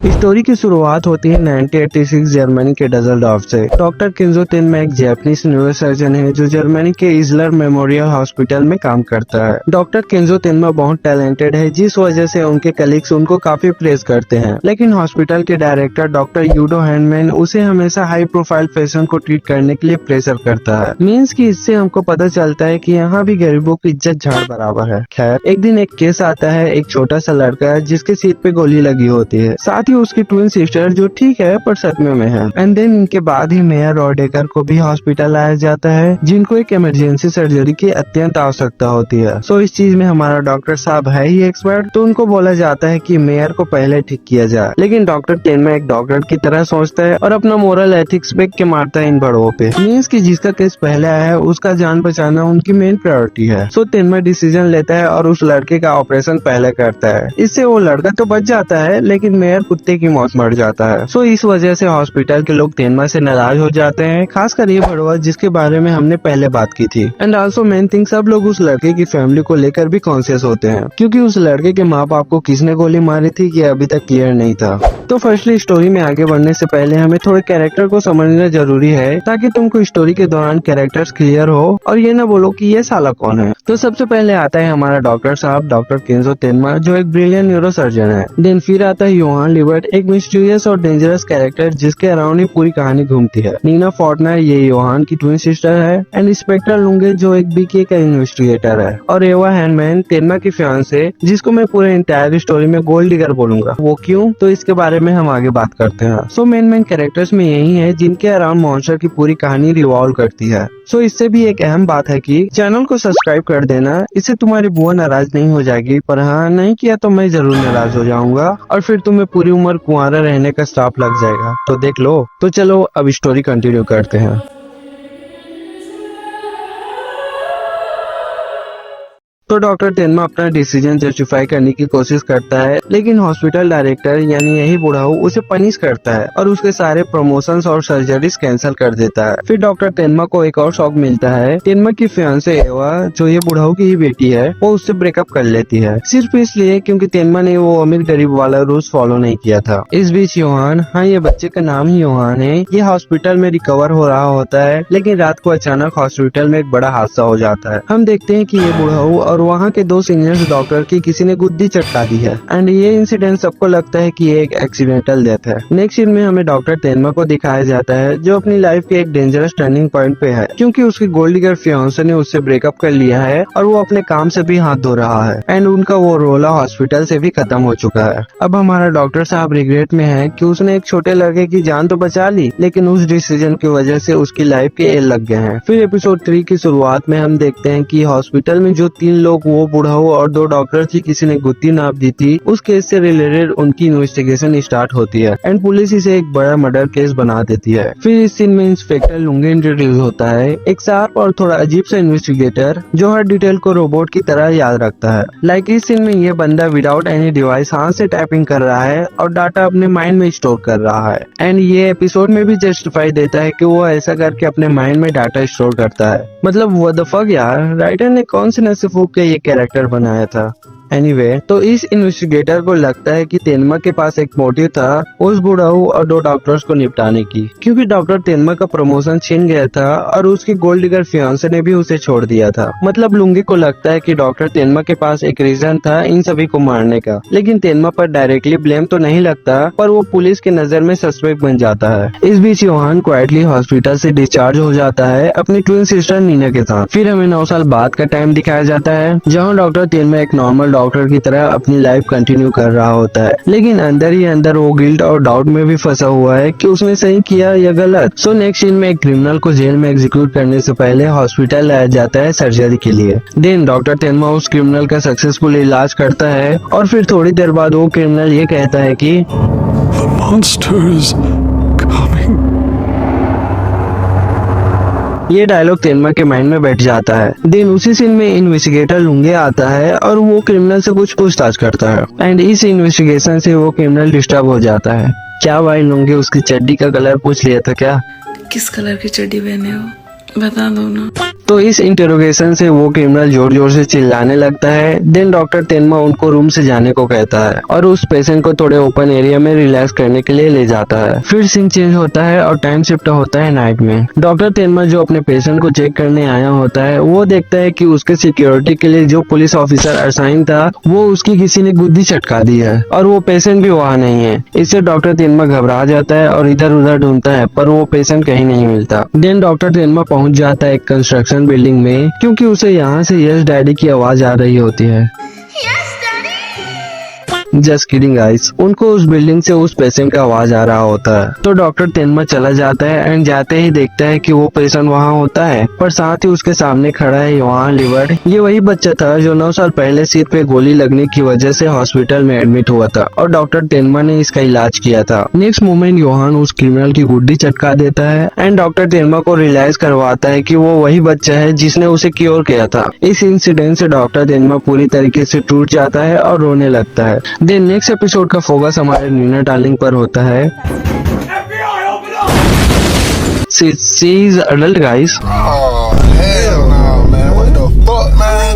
Story की शुरुआत होती है 1986 जर्मनी के डजलडॉर्फ से। डॉक्टर केंजो तेनमा एक जापानीज न्यूरोसर्जन है जो जर्मनी के इजलर मेमोरियल हॉस्पिटल में काम करता है। डॉक्टर केंजो तेनमा बहुत टैलेंटेड है, जिस वजह से उनके कलीग्स उनको काफी प्रेज करते हैं। लेकिन हॉस्पिटल के डायरेक्टर डॉक्टर यूडो हैंडमैन उसे हमेशा हाई प्रोफाइल पेशेंट को ट्रीट करने के लिए प्रेशर करता है। मीन्स की इससे हमको पता चलता है कि यहाँ भी गरीबों की इज्जत झाड़ बराबर है। खैर, एक दिन एक केस आता है, एक छोटा सा लड़का है जिसके सिर पे गोली लगी होती है, साथ ही उसकी ट्विन सिस्टर जो ठीक है पर सदमे में है। एंड देन इनके बाद ही मेयर रॉडेकर को भी हॉस्पिटल लाया जाता है, जिनको एक इमरजेंसी सर्जरी की अत्यंत आवश्यकता होती है। सो इस चीज में हमारा डॉक्टर साहब है ही एक्सपर्ट, तो उनको बोला जाता है कि मेयर को पहले ठीक किया जाए। लेकिन डॉक्टर तेनमा एक डॉक्टर की तरह सोचता है और अपना मोरल एथिक्स बेच के मारता है इन बड़ों पे। मीन्स की जिसका केस पहले आया है उसका जान बचाना उनकी मेन प्रायोरिटी है। सो तेनमा डिसीजन लेता है और उस लड़के का ऑपरेशन पहले करता है। इससे वो लड़का तो बच जाता है, लेकिन मेयर कुत्ते की मौत मर जाता है। सो इस वजह से हॉस्पिटल के लोग तेनमा से नाराज हो जाते हैं, खासकर ये बड़वा जिसके बारे में हमने पहले बात की थी। एंड ऑल्सो मेन थिंग, सब लोग उस लड़के की फैमिली को लेकर भी कॉन्शियस होते हैं, क्योंकि उस लड़के के माँ बाप को किसने गोली मारी थी ये अभी तक क्लियर नहीं था। तो फर्स्टली स्टोरी में आगे बढ़ने से पहले हमें थोड़े कैरेक्टर को समझना जरूरी है, ताकि तुमको स्टोरी के दौरान कैरेक्टर्स क्लियर हो और ये न बोलो कि ये साला कौन है। तो सबसे पहले आता है हमारा डॉक्टर साहब, डॉक्टर केंजो तेनमा, जो एक ब्रिलियंट न्यूरोसर्जन है। देन फिर आता है योहान लिबर्ट, एक मिस्टीरियस और डेंजरस कैरेक्टर जिसके अराउंड ही पूरी कहानी घूमती है। नीना फॉर्टनर, ये योहान की ट्विन सिस्टर है। एंड इंस्पेक्टर लुंगे, जो एक बीके का इन्वेस्टिगेटर है। और एवा हैंडमैन, तेनमा की फियांसे, जिसको मैं पूरे इंटायर स्टोरी में गोल्ड डिगर बोलूंगा। वो क्यों, तो इसके बारे में हम आगे बात करते हैं। सो मेन कैरेक्टर्स में यही है जिनके अराउंड मॉन्स्टर की पूरी कहानी रिवॉल्व करती है। सो इससे भी एक अहम बात है कि चैनल को सब्सक्राइब कर देना, इससे तुम्हारी बुआ नाराज नहीं हो जाएगी, पर हाँ नहीं किया तो मैं जरूर नाराज हो जाऊंगा और फिर तुम्हें पूरी उम्र कुंवारा रहने का श्राप लग जाएगा। तो देख लो। तो चलो अब स्टोरी कंटिन्यू करते हैं। तो डॉक्टर तेनमा अपना डिसीजन जस्टिफाई करने की कोशिश करता है, लेकिन हॉस्पिटल डायरेक्टर यानी यही बुढ़ाऊ उसे पनिश करता है और उसके सारे प्रमोशंस और सर्जरीज कैंसिल कर देता है। फिर डॉक्टर तेनमा को एक और शॉक मिलता है। तेनमा की फियांसे एवा, जो ये बुढ़ाऊ की ही बेटी है, वो उससे ब्रेकअप कर लेती है, सिर्फ इसलिए क्योंकि तेनमा ने वो अमीर गरीब वाला रूल्स फॉलो नहीं किया था। इस बीच योहान, हाँ ये बच्चे का नाम ही योहान है, ये हॉस्पिटल में रिकवर हो रहा होता है, लेकिन रात को अचानक हॉस्पिटल में एक बड़ा हादसा हो जाता है। हम देखते हैं कि ये बुढ़ाऊ और वहाँ के दो सीनियर डॉक्टर की किसी ने गुद्दी चटका दी है। एंड ये इंसिडेंट सबको लगता है कि ये एक एक्सीडेंटल डेथ है। नेक्स्ट सीन में हमें डॉक्टर तेनमा को दिखाया जाता है, जो अपनी लाइफ के एक डेंजरस टर्निंग पॉइंट पे है, क्योंकि उसकी गोल्ड डिगर फियांसे ने उससे ब्रेकअप कर लिया है और वो अपने काम से भी हाथ धो रहा है। एंड उनका वो रोला हॉस्पिटल से भी खत्म हो चुका है। अब हमारा डॉक्टर साहब रिग्रेट में है कि उसने एक छोटे लड़के की जान तो बचा ली, लेकिन उस डिसीजन की वजह से उसकी लाइफ के एल लग गए हैं। फिर एपिसोड 3 की शुरुआत में हम देखते हैं कि हॉस्पिटल में जो 3 लोग, वो बुढ़ाऊ और 2 डॉक्टर की किसी ने गुत्ती नाप दी थी, उस केस से रिलेटेड उनकी इन्वेस्टिगेशन स्टार्ट होती है एंड पुलिस इसे एक बड़ा मर्डर केस बना देती है। फिर इस सीन में इंस्पेक्टर लुंगे इंट्रोड्यूस होता है, एक शार्प और थोड़ा अजीब सा इन्वेस्टिगेटर जो हर डिटेल को रोबोट की तरह याद रखता है। लाइक इस सीन में ये बंदा विदाउट एनी डिवाइस हाथ से टाइपिंग कर रहा है और डाटा अपने माइंड में स्टोर कर रहा है। एंड ये एपिसोड में भी जस्टिफाई देता है कि वो ऐसा करके अपने माइंड में डाटा स्टोर करता है। मतलब व्हाट द फक यार, राइटर ने कौन से नशे फूक के ये कैरेक्टर बनाया था। एनीवे, तो इस इन्वेस्टिगेटर को लगता है कि तेनमा के पास एक मोटिव था उस बुढ़ाऊ और 2 डॉक्टर्स को निपटाने की, क्योंकि डॉक्टर तेनमा का प्रमोशन छिन गया था और उसकी गोल्ड डिगर फियांसे ने भी उसे छोड़ दिया था। मतलब लुंगी को लगता है कि डॉक्टर तेनमा के पास एक रीजन था इन सभी को मारने का, लेकिन तेनमा पर डायरेक्टली ब्लेम तो नहीं लगता, पर वो पुलिस की नजर में सस्पेक्ट बन जाता है। इस बीच योहान क्वाइटली हॉस्पिटल से डिस्चार्ज हो जाता है अपनी ट्विन सिस्टर नीना के साथ। फिर हमें 9 साल बाद का टाइम दिखाया जाता है, जहाँ डॉक्टर तेनमा एक नॉर्मल डॉक्टर की तरह अपनी लाइफ कंटिन्यू कर रहा होता है, लेकिन अंदर ही अंदर वो गिल्ट और डाउट में भी फंसा हुआ है कि उसने सही किया या गलत। सो नेक्स्ट सीन में एक क्रिमिनल को जेल में एग्जीक्यूट करने से पहले हॉस्पिटल लाया जाता है सर्जरी के लिए। देन डॉक्टर तेनमा उस क्रिमिनल का सक्सेसफुल इलाज करता है और फिर थोड़ी देर बाद वो क्रिमिनल ये कहता है कि The monster's coming. ये डायलॉग तेनमा के माइंड में बैठ जाता है। देन उसी सीन में इन्वेस्टिगेटर लुंगे आता है और वो क्रिमिनल से कुछ पूछताछ करता है एंड इस इन्वेस्टिगेशन से वो क्रिमिनल डिस्टर्ब हो जाता है। क्या भाई लुंगे उसकी चड्डी का कलर पूछ लिया था क्या? किस कलर की चड्डी पहने हो बता दो ना। तो इस इंटरोगेशन से वो क्रिमिनल जोर जोर से चिल्लाने लगता है। देन डॉक्टर तेनमा उनको रूम से जाने को कहता है और उस पेशेंट को थोड़े ओपन एरिया में रिलैक्स करने के लिए ले जाता है। फिर सीन चेंज होता है और टाइम शिफ्ट होता है नाइट में। डॉक्टर तेनमा जो अपने पेशेंट को चेक करने आया होता है वो देखता है कि उसके सिक्योरिटी के लिए जो पुलिस ऑफिसर असाइन था वो उसकी किसी ने गुद्दी चटका दी है और वो पेशेंट भी वहाँ नहीं है। इससे डॉक्टर तेनमा घबरा जाता है और इधर उधर ढूंढता है पर वो पेशेंट कहीं नहीं मिलता। देन डॉक्टर तेनमा पहुंच जाता है एक कंस्ट्रक्शन बिल्डिंग में क्योंकि उसे यहाँ से यस डैडी की आवाज आ रही होती है। जस्ट किडिंग गाइस, उनको उस बिल्डिंग से उस पेशेंट का आवाज आ रहा होता है। तो डॉक्टर तेनमा चला जाता है एंड जाते ही देखता है कि वो पेशेंट वहाँ होता है पर साथ ही उसके सामने खड़ा है योहान लिवर्ड। ये वही बच्चा था जो 9 साल पहले सिर पे गोली लगने की वजह से हॉस्पिटल में एडमिट हुआ था और डॉक्टर तेनमा ने इसका इलाज किया था। नेक्स्ट मोमेंट योहान उस क्रिमिनल की गुड्डी चटका देता है एंड डॉक्टर तेनमा को रियलाइज करवाता है कि वो वही बच्चा है जिसने उसे क्योर किया था। इस इंसिडेंट से डॉक्टर तेनमा पूरी तरीके से टूट जाता है और रोने लगता है। देन नेक्स्ट एपिसोड का फोकस हमारे नीना डार्लिंग पर होता है। She is adult guys.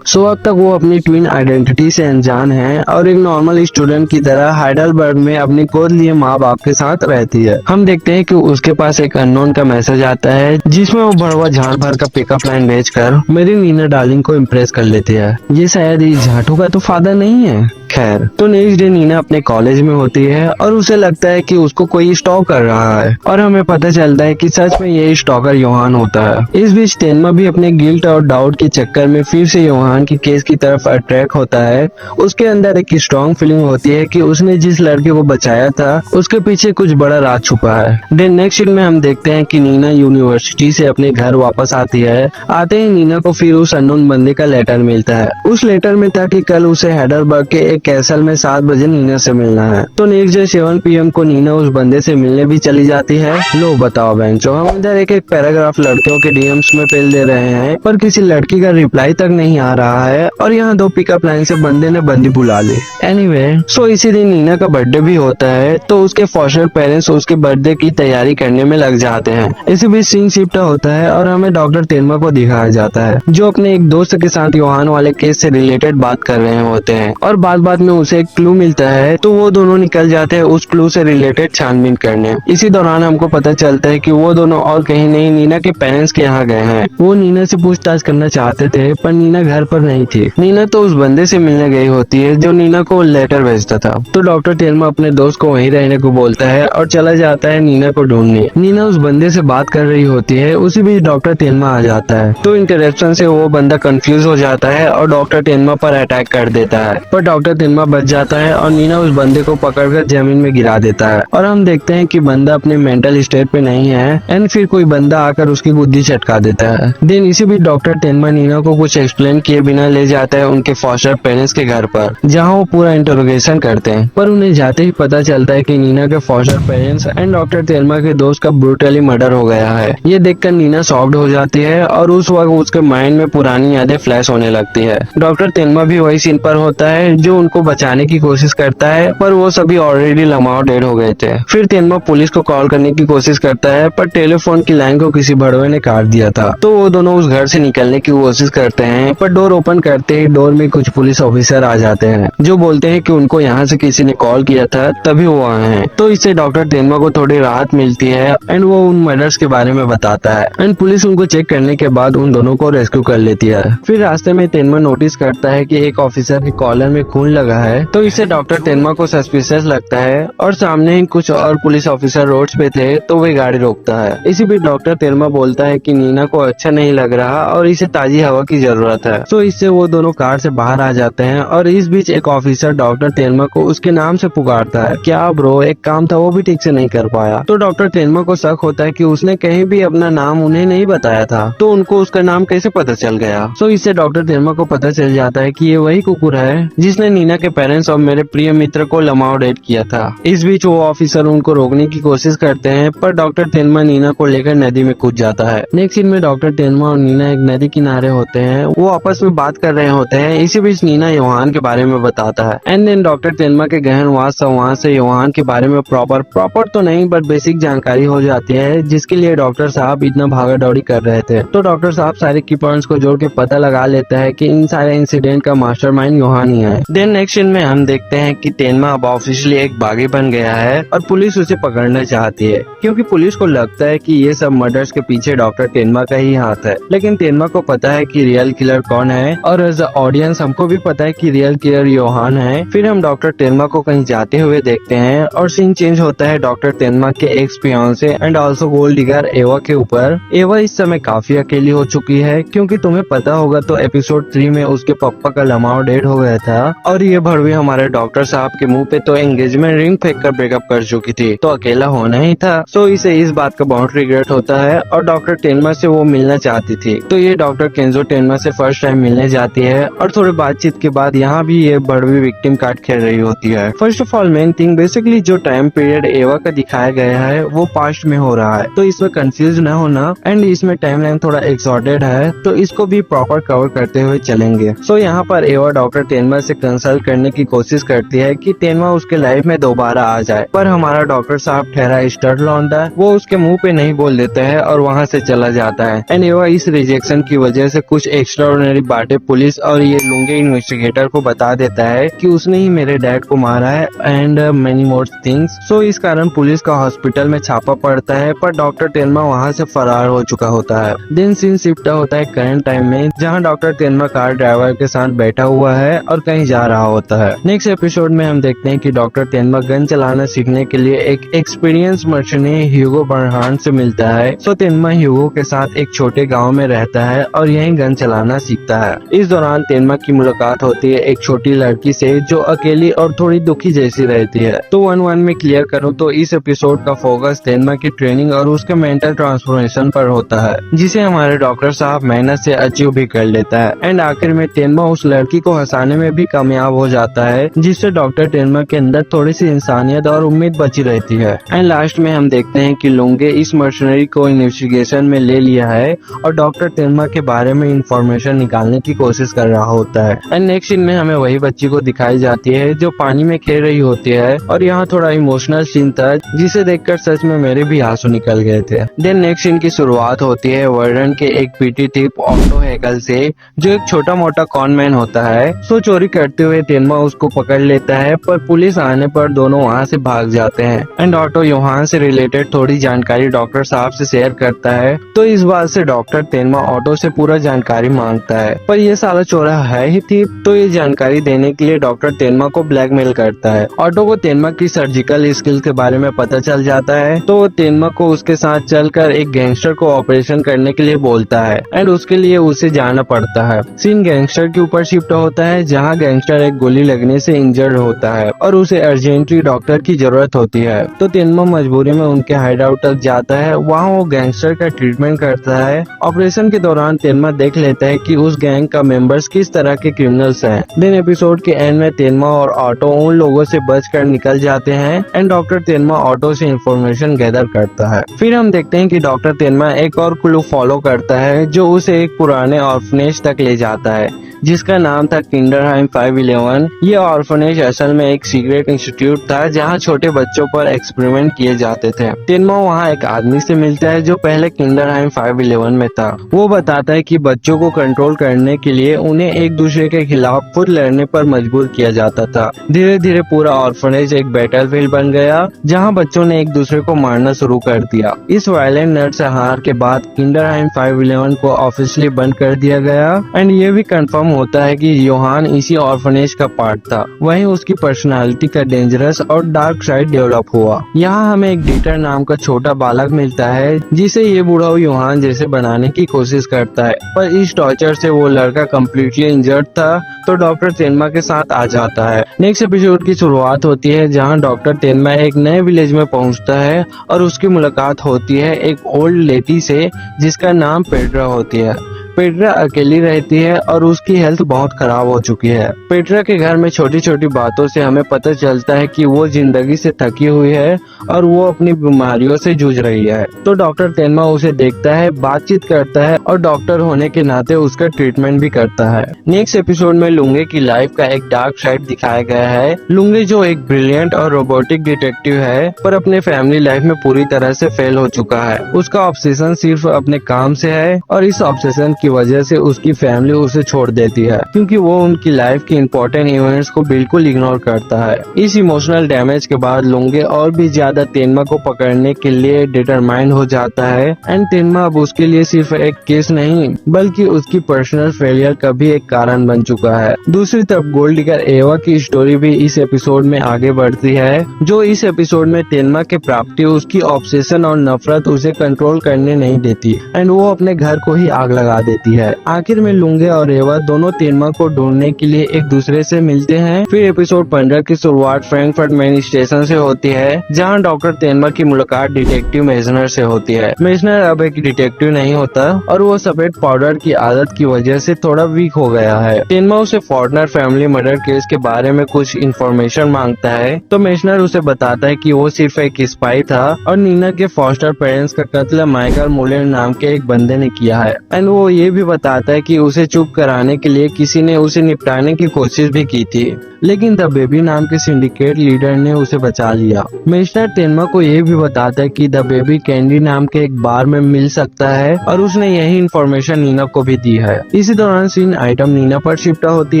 So अब तक वो अपनी ट्विन आइडेंटिटी से अनजान है और एक नॉर्मल स्टूडेंट की तरह हाइडलबर्ग में अपनी गोद लिए माँ बाप के साथ रहती है। हम देखते हैं कि उसके पास एक अननोन का मैसेज आता है जिसमें वो बड़वा झाड़ भर का पिकअप लाइन बेचकर मेरी नीना डार्लिंग को इम्प्रेस कर लेती है। ये शायद इस झाटू का तो फादर नहीं है। खैर, तो नेक्स्ट डे नीना अपने कॉलेज में होती है और उसे लगता है कि उसको कोई स्टॉक कर रहा है और हमें पता चलता है कि सच में ये स्टॉकर योहान होता है। इस बीच तेनमा भी अपने गिल्ट और डाउट के चक्कर में फिर से योहान की केस की तरफ अट्रैक्ट होता है। उसके अंदर एक स्ट्रॉन्ग फीलिंग होती है कि उसने जिस लड़के को बचाया था उसके पीछे कुछ बड़ा राज छुपा है। देन नेक्स्ट सीन में हम देखते हैं कि नीना यूनिवर्सिटी से अपने घर वापस आती है। आते ही नीना को फिर उस अननोन बंदे का लेटर मिलता है। उस लेटर में था कि कल उसे हैडलबर्ग के एक कैसल में 7 बजे नीना से मिलना है। तो नेक्स्ट डे 7 PM को नीना उस बंदे से मिलने भी चली जाती है। लो बताओ बेंचो, हम इधर एक एक पैराग्राफ लड़कियों के DMs में पेल दे रहे हैं पर किसी लड़की का रिप्लाई तक नहीं आ रहा है और यहाँ 2 पिकअप लाइन से बंदे ने बंदी बुला ली। एनीवे, सो इसी दिन नीना का बर्थडे भी होता है तो उसके फॉस्टर पेरेंट्स उसके बर्थडे की तैयारी करने में लग जाते हैं। इसी बीच सीन शिफ्ट होता है और हमें डॉक्टर तेनमा को दिखाया जाता है जो अपने एक दोस्त के साथ योहान वाले केस से रिलेटेड बात कर रहे होते हैं और बाद में उसे एक क्लू मिलता है तो वो दोनों निकल जाते हैं उस क्लू से रिलेटेड छानबीन करने। इसी दौरान हमको पता चलता है कि वो दोनों और कहीं नहीं नीना के पेरेंट्स के यहाँ गए हैं। वो नीना से पूछताछ करना चाहते थे पर नीना घर पर नहीं थी। नीना तो उस बंदे से मिलने गई होती है जो नीना को लेटर भेजता था। तो डॉक्टर तेनमा अपने दोस्त को वहीं रहने को बोलता है और चला जाता है नीना को ढूंढने। नीना उस बंदे से बात कर रही होती है, उसी बीच डॉक्टर तेनमा आ जाता है। तो इंटरेक्शन से वो बंदा कंफ्यूज हो जाता है और डॉक्टर तेनमा पर अटैक कर देता है पर डॉक्टर तेनमा बच जाता है और नीना उस बंदे को पकड़कर जमीन में गिरा देता है और हम देखते हैं कि बंदा अपने मेंटल स्टेट पे नहीं है एंड फिर कोई बंदा आकर उसकी गुद्दी चटका देता है। देन इसी बीच डॉक्टर तेनमा नीना को कुछ एक्सप्लेन किए बिना ले जाता है उनके फॉस्टर पेरेंट्स के घर पर जहाँ वो पूरा इंटरोगेशन करते हैं पर उन्हें जाते ही पता चलता है कि नीना के foster parents and doctor Tenma के दोस्त का ब्रूटली मर्डर हो गया है। ये देखकर नीना शॉक्ड हो जाती है और उस वक्त उसके माइंड में पुरानी यादें फ्लैश होने लगती है। डॉक्टर तेनमा भी वही सीन पर होता है जो उनको बचाने की कोशिश करता है पर वो सभी ऑलरेडी लमाओ डेड हो गए थे। फिर तेनमा पुलिस को कॉल करने की कोशिश करता है पर टेलीफोन की लाइन को किसी भड़वे ने काट दिया था। तो वो दोनों उस घर से निकलने की कोशिश करते हैं पर डोर ओपन करते ही डोर में कुछ पुलिस ऑफिसर आ जाते हैं जो बोलते हैं कि उनको यहाँ से किसी ने कॉल किया था तभी वो आए हैं। तो इससे डॉक्टर तेनमा को थोड़ी राहत मिलती है एंड वो उन मर्डर्स के बारे में बताता है एंड पुलिस उनको चेक करने के बाद उन दोनों को रेस्क्यू कर लेती है। फिर रास्ते में तेनमा नोटिस करता है कि एक ऑफिसर के कॉलर में खून लगा है तो इससे डॉक्टर तेनमा को सस्पिशियस लगता है और सामने ही कुछ और पुलिस ऑफिसर रोड्स पे थे तो वे गाड़ी रोकता है। इसी बीच डॉक्टर तेनमा बोलता है कि नीना को अच्छा नहीं लग रहा और इसे ताजी हवा की जरूरत है। तो इससे वो दोनों कार से बाहर आ जाते हैं और इस बीच एक ऑफिसर डॉक्टर तेनमा को उसके नाम से पुकारता है। क्या ब्रो, एक काम था वो भी ठीक से नहीं कर पाया। तो डॉक्टर तेनमा को शक होता है कि उसने कहीं भी अपना नाम उन्हें नहीं बताया था तो उनको उसका नाम कैसे पता चल गया। तो इससे डॉक्टर तेनमा को पता चल जाता है कि ये वही कुकुर है जिसने नीना के पेरेंट्स और मेरे प्रिय मित्र को लमाओ डेट किया था। इस बीच वो ऑफिसर उनको रोकने की कोशिश करते हैं पर डॉक्टर तेनमा नीना को लेकर नदी में कूद जाता है। नेक्स्ट सीन में डॉक्टर तेनमा और नीना एक नदी किनारे होते हैं। वो आपस में में बात कर रहे होते हैं। इसी बीच नीना योहान के बारे में बताता है। एंड देन डॉक्टर तेनमा के गहन वास संवाद से योहान के बारे में प्रॉपर तो नहीं बट बेसिक जानकारी हो जाती है, जिसके लिए डॉक्टर साहब इतना भागा दौड़ी कर रहे थे। तो डॉक्टर साहब सारे की पॉइंट्स को जोड़ के पता लगा लेता है कि इन सारे इंसिडेंट का मास्टरमाइंड योहान ही है। देन नेक्स्ट सीन में हम देखते हैं कि तेनमा अब ऑफिशियली एक बागी बन गया है और पुलिस उसे पकड़ना चाहती है, क्योंकि पुलिस को लगता है कि ये सब मर्डर्स के पीछे डॉक्टर तेनमा का ही हाथ है। लेकिन तेनमा को पता है कि रियल किलर कौन है, और एज अ ऑडियंस हमको भी पता है कि रियल किलर योहान है। फिर हम डॉक्टर तेनमा को कहीं जाते हुए देखते हैं और सीन चेंज होता है डॉक्टर तेनमा के ex fiancee and also gold digger Eva के ऊपर। एवा इस समय काफी अकेली हो चुकी है, क्योंकि तुम्हें पता होगा तो एपिसोड 3 में उसके पापा का लमाओ डेड हो गया था और ये भड़वी हमारे डॉक्टर साहब के मुंह पे तो एंगेजमेंट रिंग फेंक कर ब्रेकअप कर चुकी थी, तो अकेला होना ही था। सो इसे इस बात का बहुत रिग्रेट होता है और डॉक्टर तेनमा से वो मिलना चाहती थी। तो ये डॉक्टर केंजो तेनमा से फर्स्ट टाइम मिलने जाती है और थोड़ी बातचीत के बाद यहाँ भी ये भड़वी विक्टिम कार्ड खेल रही होती है। First of all main thing basically जो टाइम पीरियड एवा का दिखाया गया है वो पास्ट में हो रहा है, तो इसमें कंफ्यूज न होना। एंड इसमें टाइमलाइन थोड़ा एक्सॉर्टेड है, तो इसको भी प्रॉपर कवर करते हुए चलेंगे। सो यहाँ पर एवा डॉक्टर तेनमा से कंसल्ट करने की कोशिश करती है कि तेनमा उसके लाइफ में दोबारा आ जाए, पर हमारा डॉक्टर साहब ठहरा स्टड लौंडा वो उसके मुंह पे नहीं बोल देता है और वहाँ से चला जाता है। एंड एवा इस रिजेक्शन की वजह से कुछ एक्स्ट्राऑर्डिनरी बातें पुलिस और ये लुंगे इन्वेस्टिगेटर को बता देता है कि उसने ही मेरे डैड को मारा है एंड मेनी मोर थिंग्स। सो इस कारण पुलिस का हॉस्पिटल में छापा पड़ता है, पर डॉक्टर तेनमा वहाँ से फरार हो चुका होता है। दिन सीन शिफ्ट होता है करंट टाइम में, जहाँ डॉक्टर तेनमा कार ड्राइवर के साथ बैठा हुआ है और कहीं जा रहा होता है। नेक्स्ट एपिसोड में हम देखते हैं कि डॉक्टर तेनमा गन चलाना सीखने के लिए एक एक्सपीरियंस मर्चेंट ह्यूगो बर्हान से मिलता है। सो तेनमा ह्यूगो के साथ एक छोटे गाँव में रहता है और यही गन चलाना सीखता है। इस दौरान तेनमा की मुलाकात होती है एक छोटी लड़की से जो अकेली और थोड़ी दुखी जैसी रहती है। तो 1-1 में क्लियर करूँ तो इस एपिसोड का फोकस तेनमा की ट्रेनिंग और उसके मेंटल ट्रांसफॉर्मेशन पर होता है, जिसे हमारे डॉक्टर साहब मेहनत से अचीव भी कर लेता है। एंड आखिर में तेनमा उस लड़की को हंसाने में भी कामयाब हो जाता है, जिससे डॉक्टर तेनमा के अंदर थोड़ी सी इंसानियत और उम्मीद बची रहती है। एंड लास्ट में हम देखते हैं कि लुंगे इस मर्सनरी को इन्वेस्टिगेशन में ले लिया है और डॉक्टर तेनमा के बारे में इंफॉर्मेशन निकालने की कोशिश कर रहा होता है। एंड नेक्स्ट सीन में हमें वही बच्ची को दिखाई जाती है जो पानी में खेल रही होती है, और यहाँ थोड़ा इमोशनल सीन था जिसे देखकर सच में मेरे भी आंसू निकल गए थे। देन नेक्स्ट सीन की शुरुआत होती है वर्डन के एक पीटी टिप ऑटो हैकल से, जो एक छोटा मोटा कॉनमैन होता है। सो चोरी करते हुए तेनमा उसको पकड़ लेता है, पर पुलिस आने पर दोनों वहाँ से भाग जाते हैं। एंड ऑटो योहान से रिलेटेड थोड़ी जानकारी डॉक्टर साहब से शेयर करता है, तो इस बात से डॉक्टर तेनमा ऑटो से पूरा जानकारी मांगता है, पर ये साला चोरा है ही थी, तो ये जानकारी देने के लिए डॉक्टर तेनमा को ब्लैकमेल करता है। ऑटो को तेनमा की सर्जिकल स्किल के बारे में पता चल जाता है, तो वो तेनमा को उसके साथ चलकर एक गैंगस्टर को ऑपरेशन करने के लिए बोलता है एंड उसके लिए उसे जाना पड़ता है। सीन गैंगस्टर के ऊपर शिफ्ट होता है, जहाँ गैंगस्टर एक गोली लगने से इंजर्ड होता है और उसे अर्जेंटली डॉक्टर की जरूरत होती है। तो तेनमा मजबूरी में उनके हाइड आउट तक जाता है, वहाँ वो गैंगस्टर का ट्रीटमेंट करता है। ऑपरेशन के दौरान तेनमा देख लेता है कि उस गैंग का मेंबर्स किस तरह के क्रिमिनल्स हैं। देन एपिसोड के एंड में तेनमा और ऑटो उन लोगों से बचकर निकल जाते हैं एंड डॉक्टर तेनमा ऑटो से इंफॉर्मेशन गैदर करता है। फिर हम देखते हैं कि डॉक्टर तेनमा एक और क्लू फॉलो करता है, जो उसे एक पुराने ऑर्फनेज तक ले जाता है, जिसका नाम था किंडरहाइम 511। ये ऑर्फनेज असल में एक सीक्रेट इंस्टीट्यूट था, जहाँ छोटे बच्चों पर एक्सपेरिमेंट किए जाते थे। तेनमा वहाँ एक आदमी से मिलता है जो पहले किंडरहाइम 511 में था। वो बताता है कि बच्चों को कंट्रोल करने के लिए उन्हें एक दूसरे के खिलाफ खुद लड़ने पर मजबूर किया जाता था। धीरे धीरे पूरा ऑर्फनेज एक बैटलफील्ड बन गया, जहाँ बच्चों ने एक दूसरे को मारना शुरू कर दिया। इस वायलेंट नरसंहार के बाद किंडरहाइम 511 को ऑफिशियली बंद कर दिया गया एंड ये भी कंफर्म होता है कि योहान इसी ऑर्फनेज का पार्ट था। वहीं उसकी पर्सनालिटी का डेंजरस और डार्क साइड डेवलप हुआ। यहाँ हमें एक डीटर नाम का छोटा बालक मिलता है, जिसे ये बूढ़ा योहान जैसे बनाने की कोशिश करता है, पर इस टॉर्चर से वो लड़का कम्प्लीटली इंजर्ड था, तो डॉक्टर तेनमा के साथ आ जाता है। नेक्स्ट एपिसोड की शुरुआत होती है, जहाँ डॉक्टर तेनमा एक नए विलेज में पहुँचता है और उसकी मुलाकात होती है एक ओल्ड लेडी से, जिसका नाम पेड्रा होती है। पेट्रा अकेली रहती है और उसकी हेल्थ बहुत खराब हो चुकी है। पेट्रा के घर में छोटी छोटी बातों से हमें पता चलता है कि वो जिंदगी से थकी हुई है और वो अपनी बीमारियों से जूझ रही है। तो डॉक्टर तेनमा उसे देखता है, बातचीत करता है और डॉक्टर होने के नाते उसका ट्रीटमेंट भी करता है। नेक्स्ट एपिसोड में लुंगे की लाइफ का एक डार्क साइड दिखाया गया है। लुंगे जो एक ब्रिलियंट और रोबोटिक डिटेक्टिव है, पर अपने फैमिली लाइफ में पूरी तरह से फेल हो चुका है। उसका ऑब्सेशन सिर्फ अपने काम से है और इस ऑब्सेशन की वजह से उसकी फैमिली उसे छोड़ देती है, क्योंकि वो उनकी लाइफ की इम्पोर्टेंट इवेंट्स को बिल्कुल इग्नोर करता है। इस इमोशनल डैमेज के बाद लुंगे और भी ज्यादा तेनमा को पकड़ने के लिए डिटरमाइंड हो जाता है एंड तेनमा अब उसके लिए सिर्फ एक केस नहीं बल्कि उसकी पर्सनल फेलियर का भी एक कारण बन चुका है। दूसरी तरफ गोल्ड डिगर एवा की स्टोरी भी इस एपिसोड में आगे बढ़ती है, जो इस एपिसोड में तेनमा के प्राप्ति उसकी ऑब्सेशन और नफरत उसे कंट्रोल करने नहीं देती एंड वो अपने घर को ही आग लगा देती है। आखिर में लुंगे और एवा दोनों तेनमा को ढूंढने के लिए एक दूसरे से मिलते हैं। फिर एपिसोड 15 की शुरुआत फ्रैंकफर्ट मेन स्टेशन से होती है, जहां डॉक्टर तेनमा की मुलाकात डिटेक्टिव मेजनर से होती है। मेजनर अब एक डिटेक्टिव नहीं होता और वो सफेद पाउडर की आदत की वजह से थोड़ा वीक हो गया है। तेनमा उसे फॉर्टनर फैमिली मर्डर केस के बारे में कुछ इन्फॉर्मेशन मांगता है, तो मेजनर उसे बताता है कि वो सिर्फ एक स्पाई था और नीना के फॉस्टर पेरेंट्स का कत्ल माइकल मुलेर नाम के एक बंदे ने किया है। एंड वो ये भी बताता है कि उसे चुप कराने के लिए किसी ने उसे निपटाने की कोशिश भी की थी, लेकिन द बेबी नाम के सिंडिकेट लीडर ने उसे बचा लिया। मेजनर तेनमा को ये भी बताता है कि द बेबी कैंडी नाम के एक बार में मिल सकता है और उसने यही इन्फॉर्मेशन नीना को भी दी है। इसी दौरान सीन आइटम नीना पर शिफ्ट होती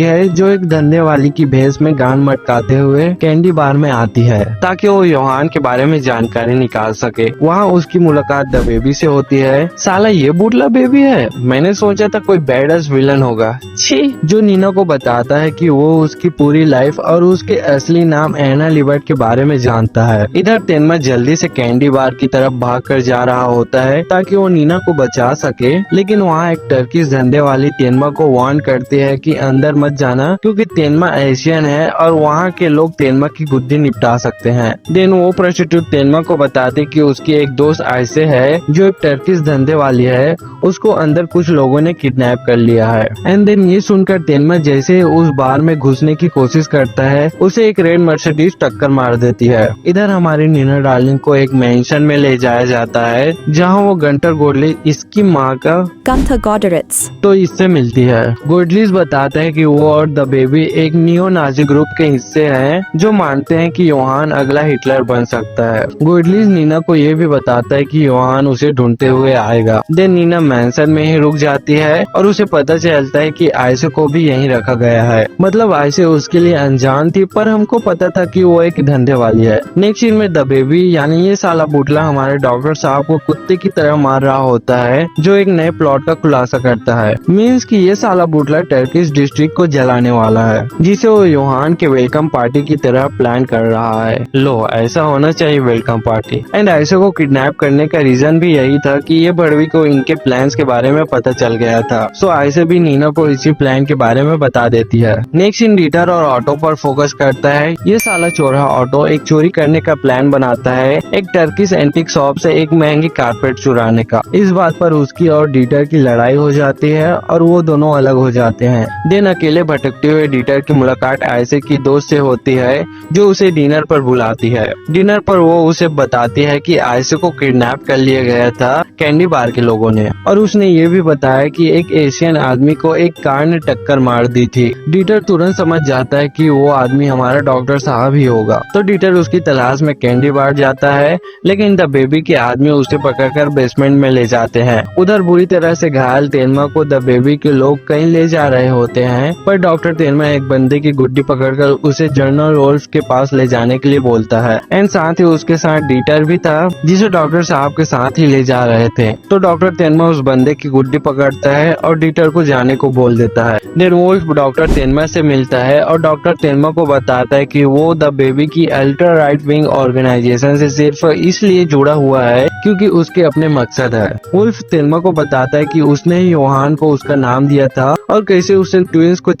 है, जो एक धंधे वाली की भेस में गान मटकाते हुए कैंडी बार में आती है ताकि वो योहान के बारे में जानकारी निकाल सके। वहाँ उसकी मुलाकात द बेबी से होती है। साला ये बुटला बेबी है, मैंने सोचा था कोई बैडस विलन होगा, छी। जो नीना को बताता है कि वो उसकी पूरी लाइफ और उसके असली नाम एना लिबर्ट के बारे में जानता है। इधर तेनमा जल्दी से कैंडी बार की तरफ भागकर जा रहा होता है ताकि वो नीना को बचा सके, लेकिन वहाँ एक टर्किश धंधे वाली तेनमा को वार्न करती है कि अंदर मत जाना क्योंकि तेनमा एशियन है और वहाँ के लोग तेनमा की गुद्दी निपटा सकते हैं। देन वो प्रोस्टिट्यूट तेनमा को बताते कि उसकी एक दोस्त ऐसे है जो एक टर्किश धंधे वाली है, उसको अंदर कुछ लोगों ने किडनैप कर लिया है। एंड देन ये सुनकर तेनमा जैसे उस बार में घुसने की कोशिश करता है, उसे एक रेड मर्सिडीज टक्कर मार देती है। इधर हमारी नीना डार्लिंग को एक मेंशन में ले जाया जाता है, जहां वो गंटर गोडली इसकी माँ का Gunther Goderitz तो इससे मिलती है। गोडलिस बताता है कि वो और द बेबी एक नियो नाजी ग्रुप के हिस्से हैं, जो मानते हैं कि योहान अगला हिटलर बन सकता है। गोडलिस नीना को ये भी बताता है कि योहान उसे ढूंढते हुए आएगा। देन नीना मैंसन में ही रुक जाती है और उसे पता चलता है कि आयसे को भी यहीं रखा गया है। मतलब आयसे उसके लिए अनजान थी, पर हमको पता था कि वो एक धंधे वाली है। नेक्स्ट सीन में द बेबी यानी ये साला बुटला हमारे डॉक्टर साहब को कुत्ते की तरह मार रहा होता है, जो एक नए प्लॉट का खुलासा करता है। मीन्स कि ये साला बुटला टर्किश डिस्ट्रिक्ट को जलाने वाला है, जिसे वो योहान के वेलकम पार्टी की तरह प्लान कर रहा है। लो, ऐसा होना चाहिए वेलकम पार्टी। एंड ऐसे को किडनैप करने का रीजन भी यही था कि ये बड़वी को इनके प्लान्स के बारे में पता चल गया था। सो ऐसे भी नीना को इसी प्लान के बारे में बता देती है। नेक्स्ट इन डीटर और ऑटो पर फोकस करता है। ये साला चोरा ऑटो एक चोरी करने का प्लान बनाता है, एक टर्किश एंटीक शॉप से एक महंगी कारपेट चुराने का। इस बात पर उसकी और डीटर की लड़ाई हो जाती है और वो दोनों अलग हो जाते हैं। देन अकेले भटकते हुए डीटर की मुलाकात आयसे की दोस्त से होती है, जो उसे डिनर पर बुलाती है। डिनर पर वो उसे बताती है कि आयसे को किडनैप कर लिया गया था कैंडी बार के लोगों ने, और उसने ये भी बताया कि एक एशियन आदमी को एक कार ने टक्कर मार दी थी। डीटर तुरंत समझ जाता है कि वो आदमी हमारा डॉक्टर साहब ही होगा, तो डीटर उसकी तलाश में कैंडी बार जाता है, लेकिन द बेबी के आदमी उसे पकड़कर बेसमेंट में ले जाते हैं। उधर बुरी तरह से घायल तेनमा को द बेबी के लोग कहीं ले जा रहे होते हैं, पर डॉक्टर तेनमा एक बंदे की गुड्डी पकड़कर उसे जनरल रोल्फ के पास ले जाने के लिए बोलता है। एंड साथ ही उसके साथ डीटर भी था, जिसे डॉक्टर साहब के साथ ही ले जा रहे थे। तो डॉक्टर तेनमा उस बंदे की गुड्डी पकड़ता है और डीटर को जाने को बोल देता है। देन वोल्फ डॉक्टर तेनमा से मिलता है और डॉक्टर तेनमा को बताता है कि वो द बेबी की अल्ट्रा राइट विंग ऑर्गेनाइजेशन से सिर्फ इसलिए जुड़ा हुआ है क्योंकि उसके अपने मकसद है। वुल्फ तेनमा को बताता है कि उसने ही योहान को उसका नाम दिया था और कैसे उसने ट्विंस को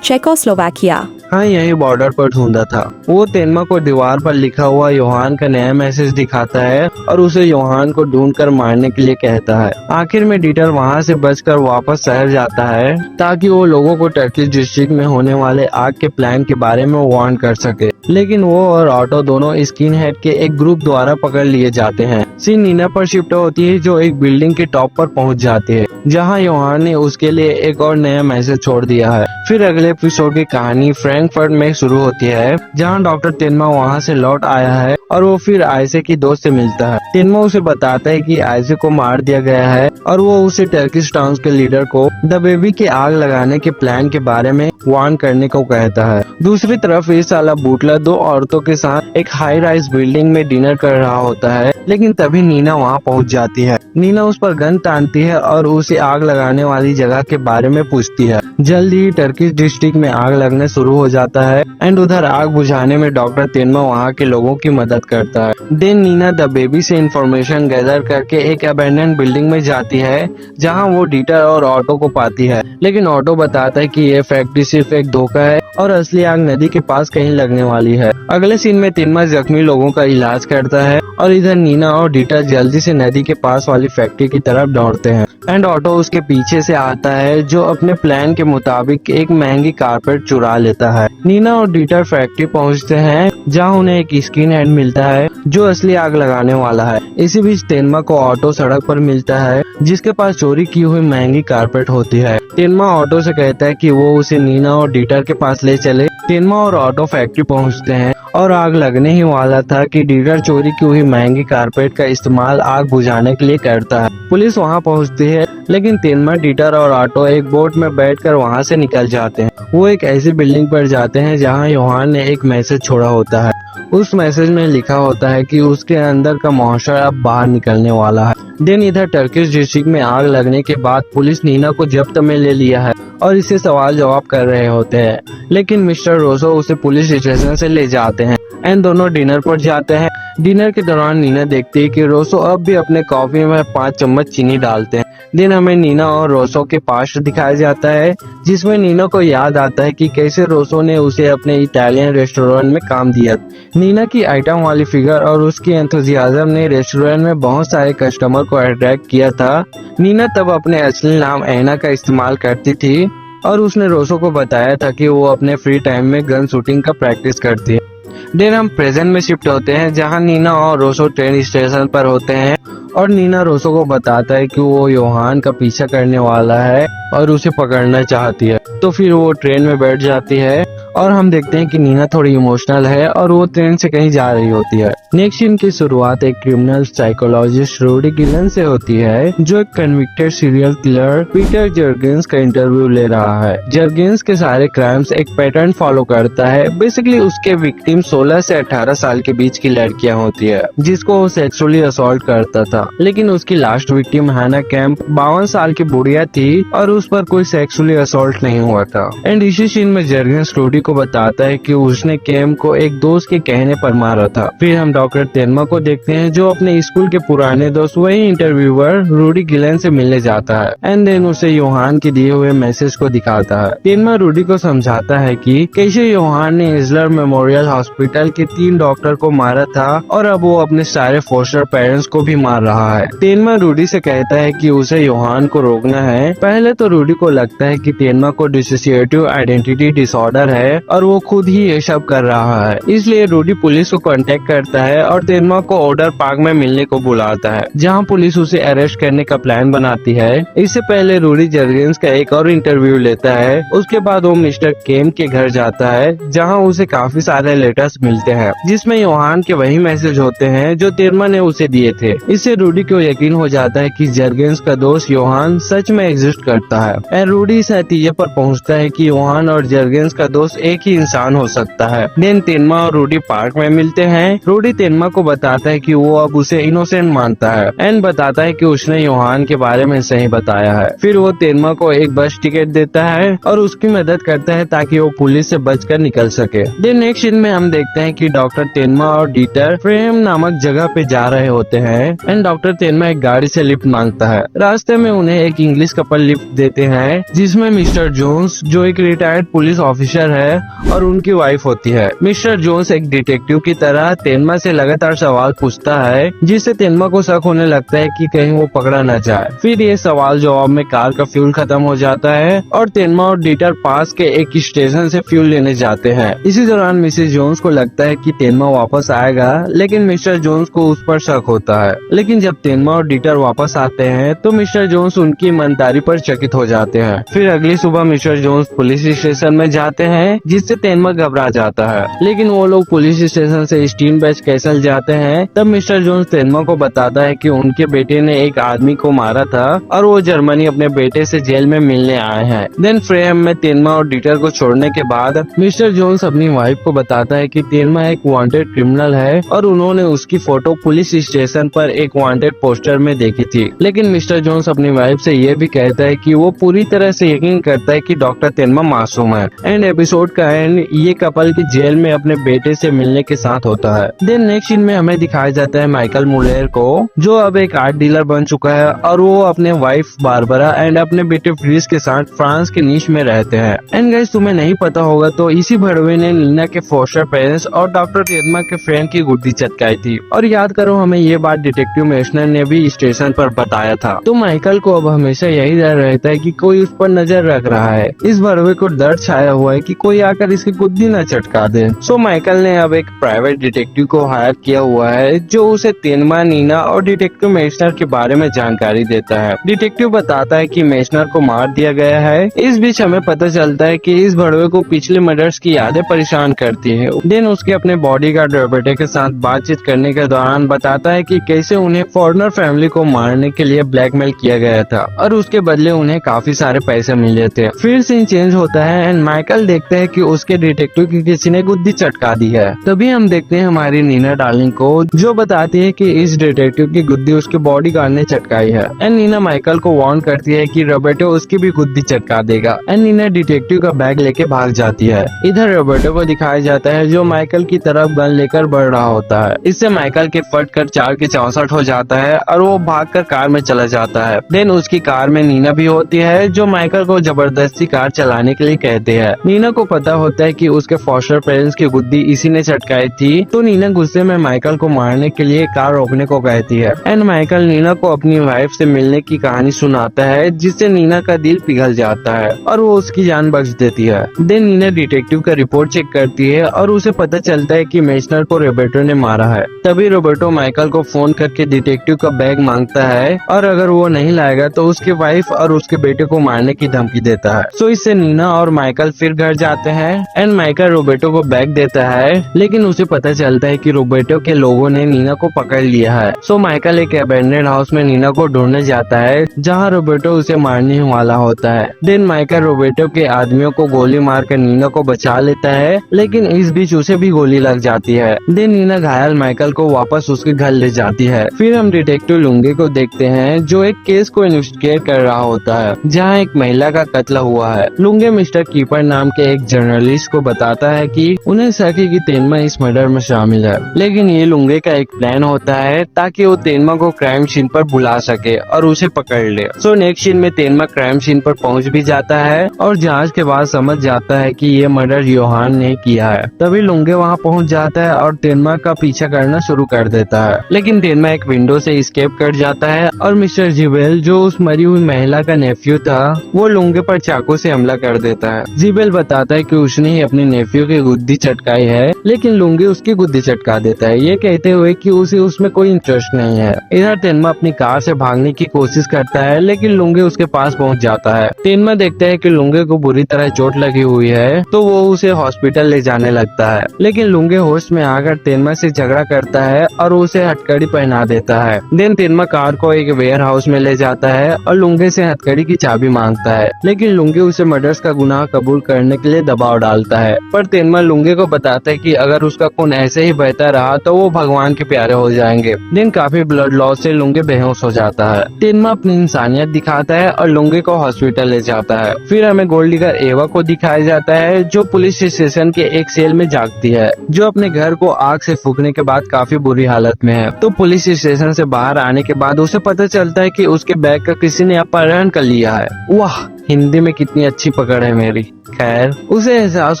चेकोस्लोवाकिया हाँ यही बॉर्डर पर ढूंढा था। वो तेनमा को दीवार पर लिखा हुआ योहान का नया मैसेज दिखाता है और उसे योहान को ढूंढकर मारने के लिए कहता है। आखिर में डीटर वहाँ से बचकर वापस शहर जाता है ताकि वो लोगों को टर्किश डिस्ट्रिक्ट में होने वाले आग के प्लान के बारे में वार्न कर सके, लेकिन वो और ऑटो दोनों स्किन हेड के एक ग्रुप द्वारा पकड़ लिए जाते हैं। सीन नीना पर शिफ्ट होती है जो एक बिल्डिंग के टॉप पर पहुंच जाती है जहां योहान ने उसके लिए एक और नया मैसेज छोड़ दिया है। फिर अगले एपिसोड की कहानी फ्रैंकफर्ट में शुरू होती है जहां डॉक्टर तेनमा वहां से लौट आया है और वो फिर आयसे की दोस्त से मिलता है। तेनमा उसे बताता है कि आयसे को मार दिया गया है और वो उसे टर्किश टाउन के लीडर को द बेबी के आग लगाने के प्लान के बारे में वार्न करने को कहता है। दूसरी तरफ इस साला बुटलर दो औरतों के साथ एक हाई राइज बिल्डिंग में डिनर कर रहा होता है, लेकिन तभी नीना वहां पहुंच जाती है। नीना उस पर गन तानती है और उसे आग लगाने वाली जगह के बारे में पूछती है। जल्द ही टर्किश डिस्ट्रिक्ट में आग लगने शुरू हो जाता है एंड उधर आग बुझाने में डॉक्टर तेनमा वहाँ के लोगों की मदद करता है। देन नीना द बेबी से इंफॉर्मेशन गैदर करके एक अबैंडन बिल्डिंग में जाती है जहाँ वो डीटर और ऑटो को पाती है, लेकिन ऑटो बताता है कि ये फैक्ट्री सिर्फ एक धोखा है और असली आग नदी के पास कहीं लगने वाली है। अगले सीन में तेनमा जख्मी लोगों का इलाज करता है और इधर नीना और डीटर जल्दी से नदी के पास वाली फैक्ट्री की तरफ दौड़ते हैं एंड ऑटो उसके पीछे से आता है जो अपने प्लान के मुताबिक एक महंगी कारपेट चुरा लेता है। नीना और डीटर फैक्ट्री पहुंचते हैं जहां उन्हें एक स्किन हेड मिलता है जो असली आग लगाने वाला है। इसी बीच तेनमा को ऑटो सड़क पर मिलता है जिसके पास चोरी की हुई महंगी कारपेट होती है। तेनमा ऑटो से कहता है कि वो उसे नीना और डीटर के पास ले चले। तेनमा और ऑटो फैक्ट्री पहुंचते हैं और आग लगने ही वाला था कि डीटर चोरी की हुई महंगी कारपेट का इस्तेमाल आग बुझाने के लिए करता है। पुलिस वहां पहुंचती है लेकिन तेनमा, डीटर और ऑटो एक बोट में बैठकर वहां से निकल जाते हैं। वो एक ऐसी बिल्डिंग पर जाते हैं जहां योहान ने एक मैसेज छोड़ा होता है। उस मैसेज में लिखा होता है कि उसके अंदर का मॉन्स्टर अब बाहर निकलने वाला है। देन इधर टर्किश डिस्ट्रिक्ट में आग लगने के बाद पुलिस नीना को जब्त में ले लिया है और इसे सवाल जवाब कर रहे होते हैं, लेकिन मिस्टर रोसो उसे पुलिस स्टेशन से ले जाते हैं एंड दोनों डिनर पर जाते हैं। डिनर के दौरान नीना देखती है कि रोसो अब भी अपने कॉफी में 5 चम्मच चीनी डालते हैं। दिन हमें नीना और रोसो के पास्ट दिखाया जाता है जिसमें नीना को याद आता है कि कैसे रोसो ने उसे अपने इटालियन रेस्टोरेंट में काम दिया। नीना की आइटम वाली फिगर और उसकी एंथुजियाज्म ने रेस्टोरेंट में बहुत सारे कस्टमर को अट्रैक्ट किया था। नीना तब अपने असली नाम ऐना का इस्तेमाल करती थी और उसने रोसो को बताया था कि वो अपने फ्री टाइम में गन शूटिंग का प्रैक्टिस करती है। देन हम प्रेजेंट में शिफ्ट होते हैं जहां नीना और रोसो ट्रेन स्टेशन पर होते हैं और नीना रोसो को बताता है कि वो योहान का पीछा करने वाला है और उसे पकड़ना चाहती है। तो फिर वो ट्रेन में बैठ जाती है और हम देखते हैं कि नीना थोड़ी इमोशनल है और वो ट्रेन से कहीं जा रही होती है। नेक्स्ट सीन की शुरुआत एक क्रिमिनल साइकोलॉजिस्ट रूडी गिलन से होती है जो एक कन्विक्टेड सीरियल किलर पीटर जर्गेंस का इंटरव्यू ले रहा है। जर्गेंस के सारे क्राइम्स एक पैटर्न फॉलो करता है। बेसिकली उसके विक्टिम 16 से 18 साल के बीच की लड़कियां होती है जिसको वो सेक्सुअली असॉल्ट करता था, लेकिन उसकी लास्ट विक्टिम हैना कैंप 52 साल की बुढ़िया थी और उस पर कोई सेक्सुअली असॉल्ट नहीं हुआ था। एंड इसी सीन में जर्गेंस रूडी को बताता है कि उसने कैम को एक दोस्त के कहने पर मारा था। फिर हम डॉक्टर तेनमा को देखते हैं जो अपने स्कूल के पुराने दोस्त वही इंटरव्यूअर रूडी गिलन से मिलने जाता है एंड देन उसे योहान के दिए हुए मैसेज को दिखाता है। तेनमा रूडी को समझाता है कि कैसे योहान ने इजलर मेमोरियल हॉस्पिटल के 3 डॉक्टर को मारा था और अब वो अपने सारे फोस्टर पेरेंट्स को भी मार रहा है। तेनमा रूडी से कहता है कि उसे योहान को रोकना है। पहले तो रूडी को लगता है कि तेनमा को डिसोसिएटिव आइडेंटिटी डिसऑर्डर है और वो खुद ही ये सब कर रहा है, इसलिए रूडी पुलिस को कांटेक्ट करता है और तेनमा को ऑर्डर पार्क में मिलने को बुलाता है जहां पुलिस उसे अरेस्ट करने का प्लान बनाती है। इससे पहले रूडी जर्गेंस का एक और इंटरव्यू लेता है। उसके बाद वो मिस्टर केम के घर जाता है जहां उसे काफी सारे लेटर्स मिलते हैं जिसमें योहान के वही मैसेज होते हैं जो तेरमा ने उसे दिए थे। इससे रूडी को यकीन हो जाता है कि जर्गेंस का दोस्त योहान सच में एग्जिस्ट करता है। एंड रूडी इस नतीजे पर पहुंचता है कि योहान और जर्गेंस का दोस्त एक ही इंसान हो सकता है। देन तेनमा और रूडी पार्क में मिलते हैं। रूडी तेनमा को बताता है कि वो अब उसे इनोसेंट मानता है एंड बताता है कि उसने योहान के बारे में सही बताया है। फिर वो तेनमा को एक बस टिकट देता है और उसकी मदद करता है ताकि वो पुलिस से बचकर निकल सके। देन नेक्स्ट सीन में हम देखते हैं कि डॉक्टर तेनमा और डीटर फ्रेम नामक जगह पे जा रहे होते हैं एंड डॉक्टर तेनमा एक गाड़ी से लिफ्ट मांगता है। रास्ते में उन्हें एक इंग्लिश कपल लिफ्ट देते हैं जिसमें मिस्टर जोन्स जो एक रिटायर्ड पुलिस ऑफिसर है और उनकी वाइफ होती है। मिस्टर जोन्स एक डिटेक्टिव की तरह तेनमा से लगातार सवाल पूछता है जिससे तेनमा को शक होने लगता है कि कहीं वो पकड़ा न जाए। फिर ये सवाल जवाब में कार का फ्यूल खत्म हो जाता है और तेनमा और डीटर पास के एक स्टेशन से फ्यूल लेने जाते हैं। इसी दौरान मिसेस जोन्स को लगता है कि तेनमा वापस आएगा, लेकिन मिस्टर जोन्स को उस पर शक होता है। लेकिन जब तेनमा और डीटर वापस आते हैं तो मिस्टर जोन्स उनकी ईमानदारी पर चकित हो जाते हैं। फिर अगली सुबह मिस्टर जोन्स पुलिस स्टेशन में जाते हैं जिससे तेनमा घबरा जाता है। लेकिन वो लोग पुलिस स्टेशन से स्टीम बेच कैसल जाते हैं। तब मिस्टर जोन्स तेनमा को बताता है कि उनके बेटे ने एक आदमी को मारा था और वो जर्मनी अपने बेटे से जेल में मिलने आए हैं। देन फ्रेम में तेनमा और डीटर को छोड़ने के बाद मिस्टर जोन्स अपनी वाइफ को बताता है कि तेनमा एक वांटेड क्रिमिनल है और उन्होंने उसकी फोटो पुलिस स्टेशन पर एक वांटेड पोस्टर में देखी थी। लेकिन मिस्टर जोन्स अपनी वाइफ से ये भी कहता है कि वो पूरी तरह से यकीन करता है कि डॉक्टर तेनमा मासूम है। एंड एपिसोड का एंड ये कपल की जेल में अपने बेटे से मिलने के साथ होता है। देन नेक्स्ट सीन में हमें दिखाया जाता है माइकल मुलेर को जो अब एक आर्ट डीलर बन चुका है और वो अपने वाइफ बारबरा एंड अपने बेटे फ्रीज के साथ फ्रांस के नीश में रहते हैं। एंड गाइस तुम्हें नहीं पता होगा तो इसी भड़वे ने नीना के फोस्टर पेरेंट्स और डॉक्टर तेनमा के फ्रेंड की गुड्डी चटकाई थी। और याद करो हमें ये बात डिटेक्टिव मेशनर ने भी स्टेशन पर बताया था। तो माइकल को अब हमेशा यही डर रहता है कि कोई उस पर नजर रख रहा है। इस भड़वे को डर छाया हुआ है कि कोई आकर इसकी गुड्डी न चटका दे। सो माइकल ने अब एक प्राइवेट डिटेक्टिव को हायर किया हुआ है जो उसे तेनमा, नीना और डिटेक्टिव मेशनर के बारे में जानकारी देता है। डिटेक्टिव बताता है कि मेशनर को मार दिया गया है। इस बीच हमें पता चलता है कि इस भड़वे को पिछले मर्डर्स की यादें परेशान करती है। देन उसके अपने बॉडीगार्ड रॉबर्टे के साथ बातचीत करने के दौरान बताता है कि कैसे उन्हें फॉरेनर फैमिली को मारने के लिए ब्लैकमेल किया गया था और उसके बदले उन्हें काफी सारे पैसे मिले थे। फिर सीन चेंज होता है एंड माइकल देखते हैं कि उसके डिटेक्टिव की किसी ने गुद्दी चटका दी है। तभी हम देखते हैं हमारी नीना डार्लिंग को जो बताती है कि इस डिटेक्टिव की गुद्दी उसके बॉडीगार्ड ने चटकाई है। एंड नीना माइकल को वार्न करती है कि रॉबर्टो उसकी भी गुद्दी चटका देगा। एंड नीना डिटेक्टिव का बैग लेके भाग जाती है। इधर रॉबर्टो को दिखाया जाता है जो माइकल की तरफ गन लेकर बढ़ रहा होता है। इससे माइकल के फट कर 4 के 64 हो जाता है और वो भागकर कार में चला जाता है। देन उसकी कार में नीना भी होती है जो माइकल को जबरदस्ती कार चलाने के लिए कहते हैं। नीना को पता होता है कि उसके फॉस्टर पेरेंट्स की गुद्दी इसी ने चटकाई थी, तो नीना गुस्से में माइकल को मारने के लिए कार रोकने को कहती है। एंड माइकल नीना को अपनी वाइफ से मिलने की कहानी सुनाता है जिससे नीना का दिल पिघल जाता है और वो उसकी जान बख्श देती है। देन नीना डिटेक्टिव का रिपोर्ट चेक करती है और उसे पता चलता है कि मेशनर को रॉबर्टो ने मारा है। तभी रॉबर्टो माइकल को फोन करके डिटेक्टिव का बैग मांगता है और अगर वो नहीं लाएगा तो उसकी वाइफ और उसके बेटे को मारने की धमकी देता है। सो इससे नीना और माइकल फिर घर जाते हैं एंड माइकल रॉबर्टो को बैग देता है, लेकिन उसे पता चलता है कि रॉबर्टो के लोगों ने नीना को पकड़ लिया है। सो माइकल एक अबैंडन्ड हाउस में नीना को ढूंढने जाता है जहाँ रॉबर्टो उसे मारने वाला होता है। देन माइकल रॉबर्टो के आदमियों को गोली मारकर नीना को बचा लेता है, लेकिन इस बीच उसे भी गोली लग जाती है। देन नीना घायल माइकल को वापस उसके घर ले जाती है। फिर हम डिटेक्टिव लुंगे को देखते हैं जो एक केस को इन्वेस्टिगेट कर रहा होता है जहाँ एक महिला का कत्ल हुआ है। लुंगे मिस्टर कीपर नाम के एक जर्नलिस्ट को बताता है कि उन्हें शक है कि तेनमा इस मर्डर में शामिल है, लेकिन ये लुंगे का एक प्लान होता है ताकि वो तेनमा को क्राइम सीन पर बुला सके और उसे पकड़ ले। सो नेक्स्ट सीन में तेनमा क्राइम सीन पर पहुंच भी जाता है और जांच के बाद समझ जाता है कि ये मर्डर योहान ने किया है। तभी लुंगे वहां पहुंच जाता है और तेनमा का पीछा करना शुरू कर देता है, लेकिन तेनमा एक विंडो से एस्केप कर जाता है और मिस्टर जिबेल जो उस मरी हुई महिला का नेफ्यू था वो लुंगे पर चाकू से हमला कर देता है। जिबेल बताता है कि उसने ही अपने नेफ्यू की गुद्दी चटकाई है, लेकिन लुंगे उसकी गुद्दी चटका देता है ये कहते हुए कि उसे उसमें कोई इंटरेस्ट नहीं है। इधर तेनमा अपनी कार से भागने की कोशिश करता है, लेकिन लुंगे उसके पास पहुंच जाता है। तेनमा देखता है कि लुंगे को बुरी तरह चोट लगी हुई है तो वो उसे हॉस्पिटल ले जाने लगता है, लेकिन लुंगे होश में आकर तेनमा से झगड़ा करता है और उसे हथकड़ी पहना देता देता है। देन तेनमा कार को एक वेयर हाउस में ले जाता है और लुंगे से हथकड़ी की चाबी मांगता है, लेकिन लुंगे उसे मर्डर्स का गुनाह कबूल करने के लिए दबाव डालता है। पर तेनमा लुंगे को बताता है कि अगर उसका खून ऐसे ही बहता रहा तो वो भगवान के प्यारे हो जाएंगे। देन काफी ब्लड लॉस से लुंगे बेहोश हो जाता है। तेनमा अपनी इंसानियत दिखाता है और लुंगे को हॉस्पिटल ले जाता है। फिर हमें गोल्ड डिगर एवा को दिखाया जाता है, जो पुलिस स्टेशन के एक सेल में जागती है, जो अपने घर को आग से फूकने के बाद काफी बुरी हालत में है। तो पुलिस स्टेशन से बाहर आने के बाद उसे पता चलता है कि उसके बैग का किसी ने अपहरण कर लिया है। वाह, हिंदी में कितनी अच्छी पकड़ है मेरी। खैर, उसे एहसास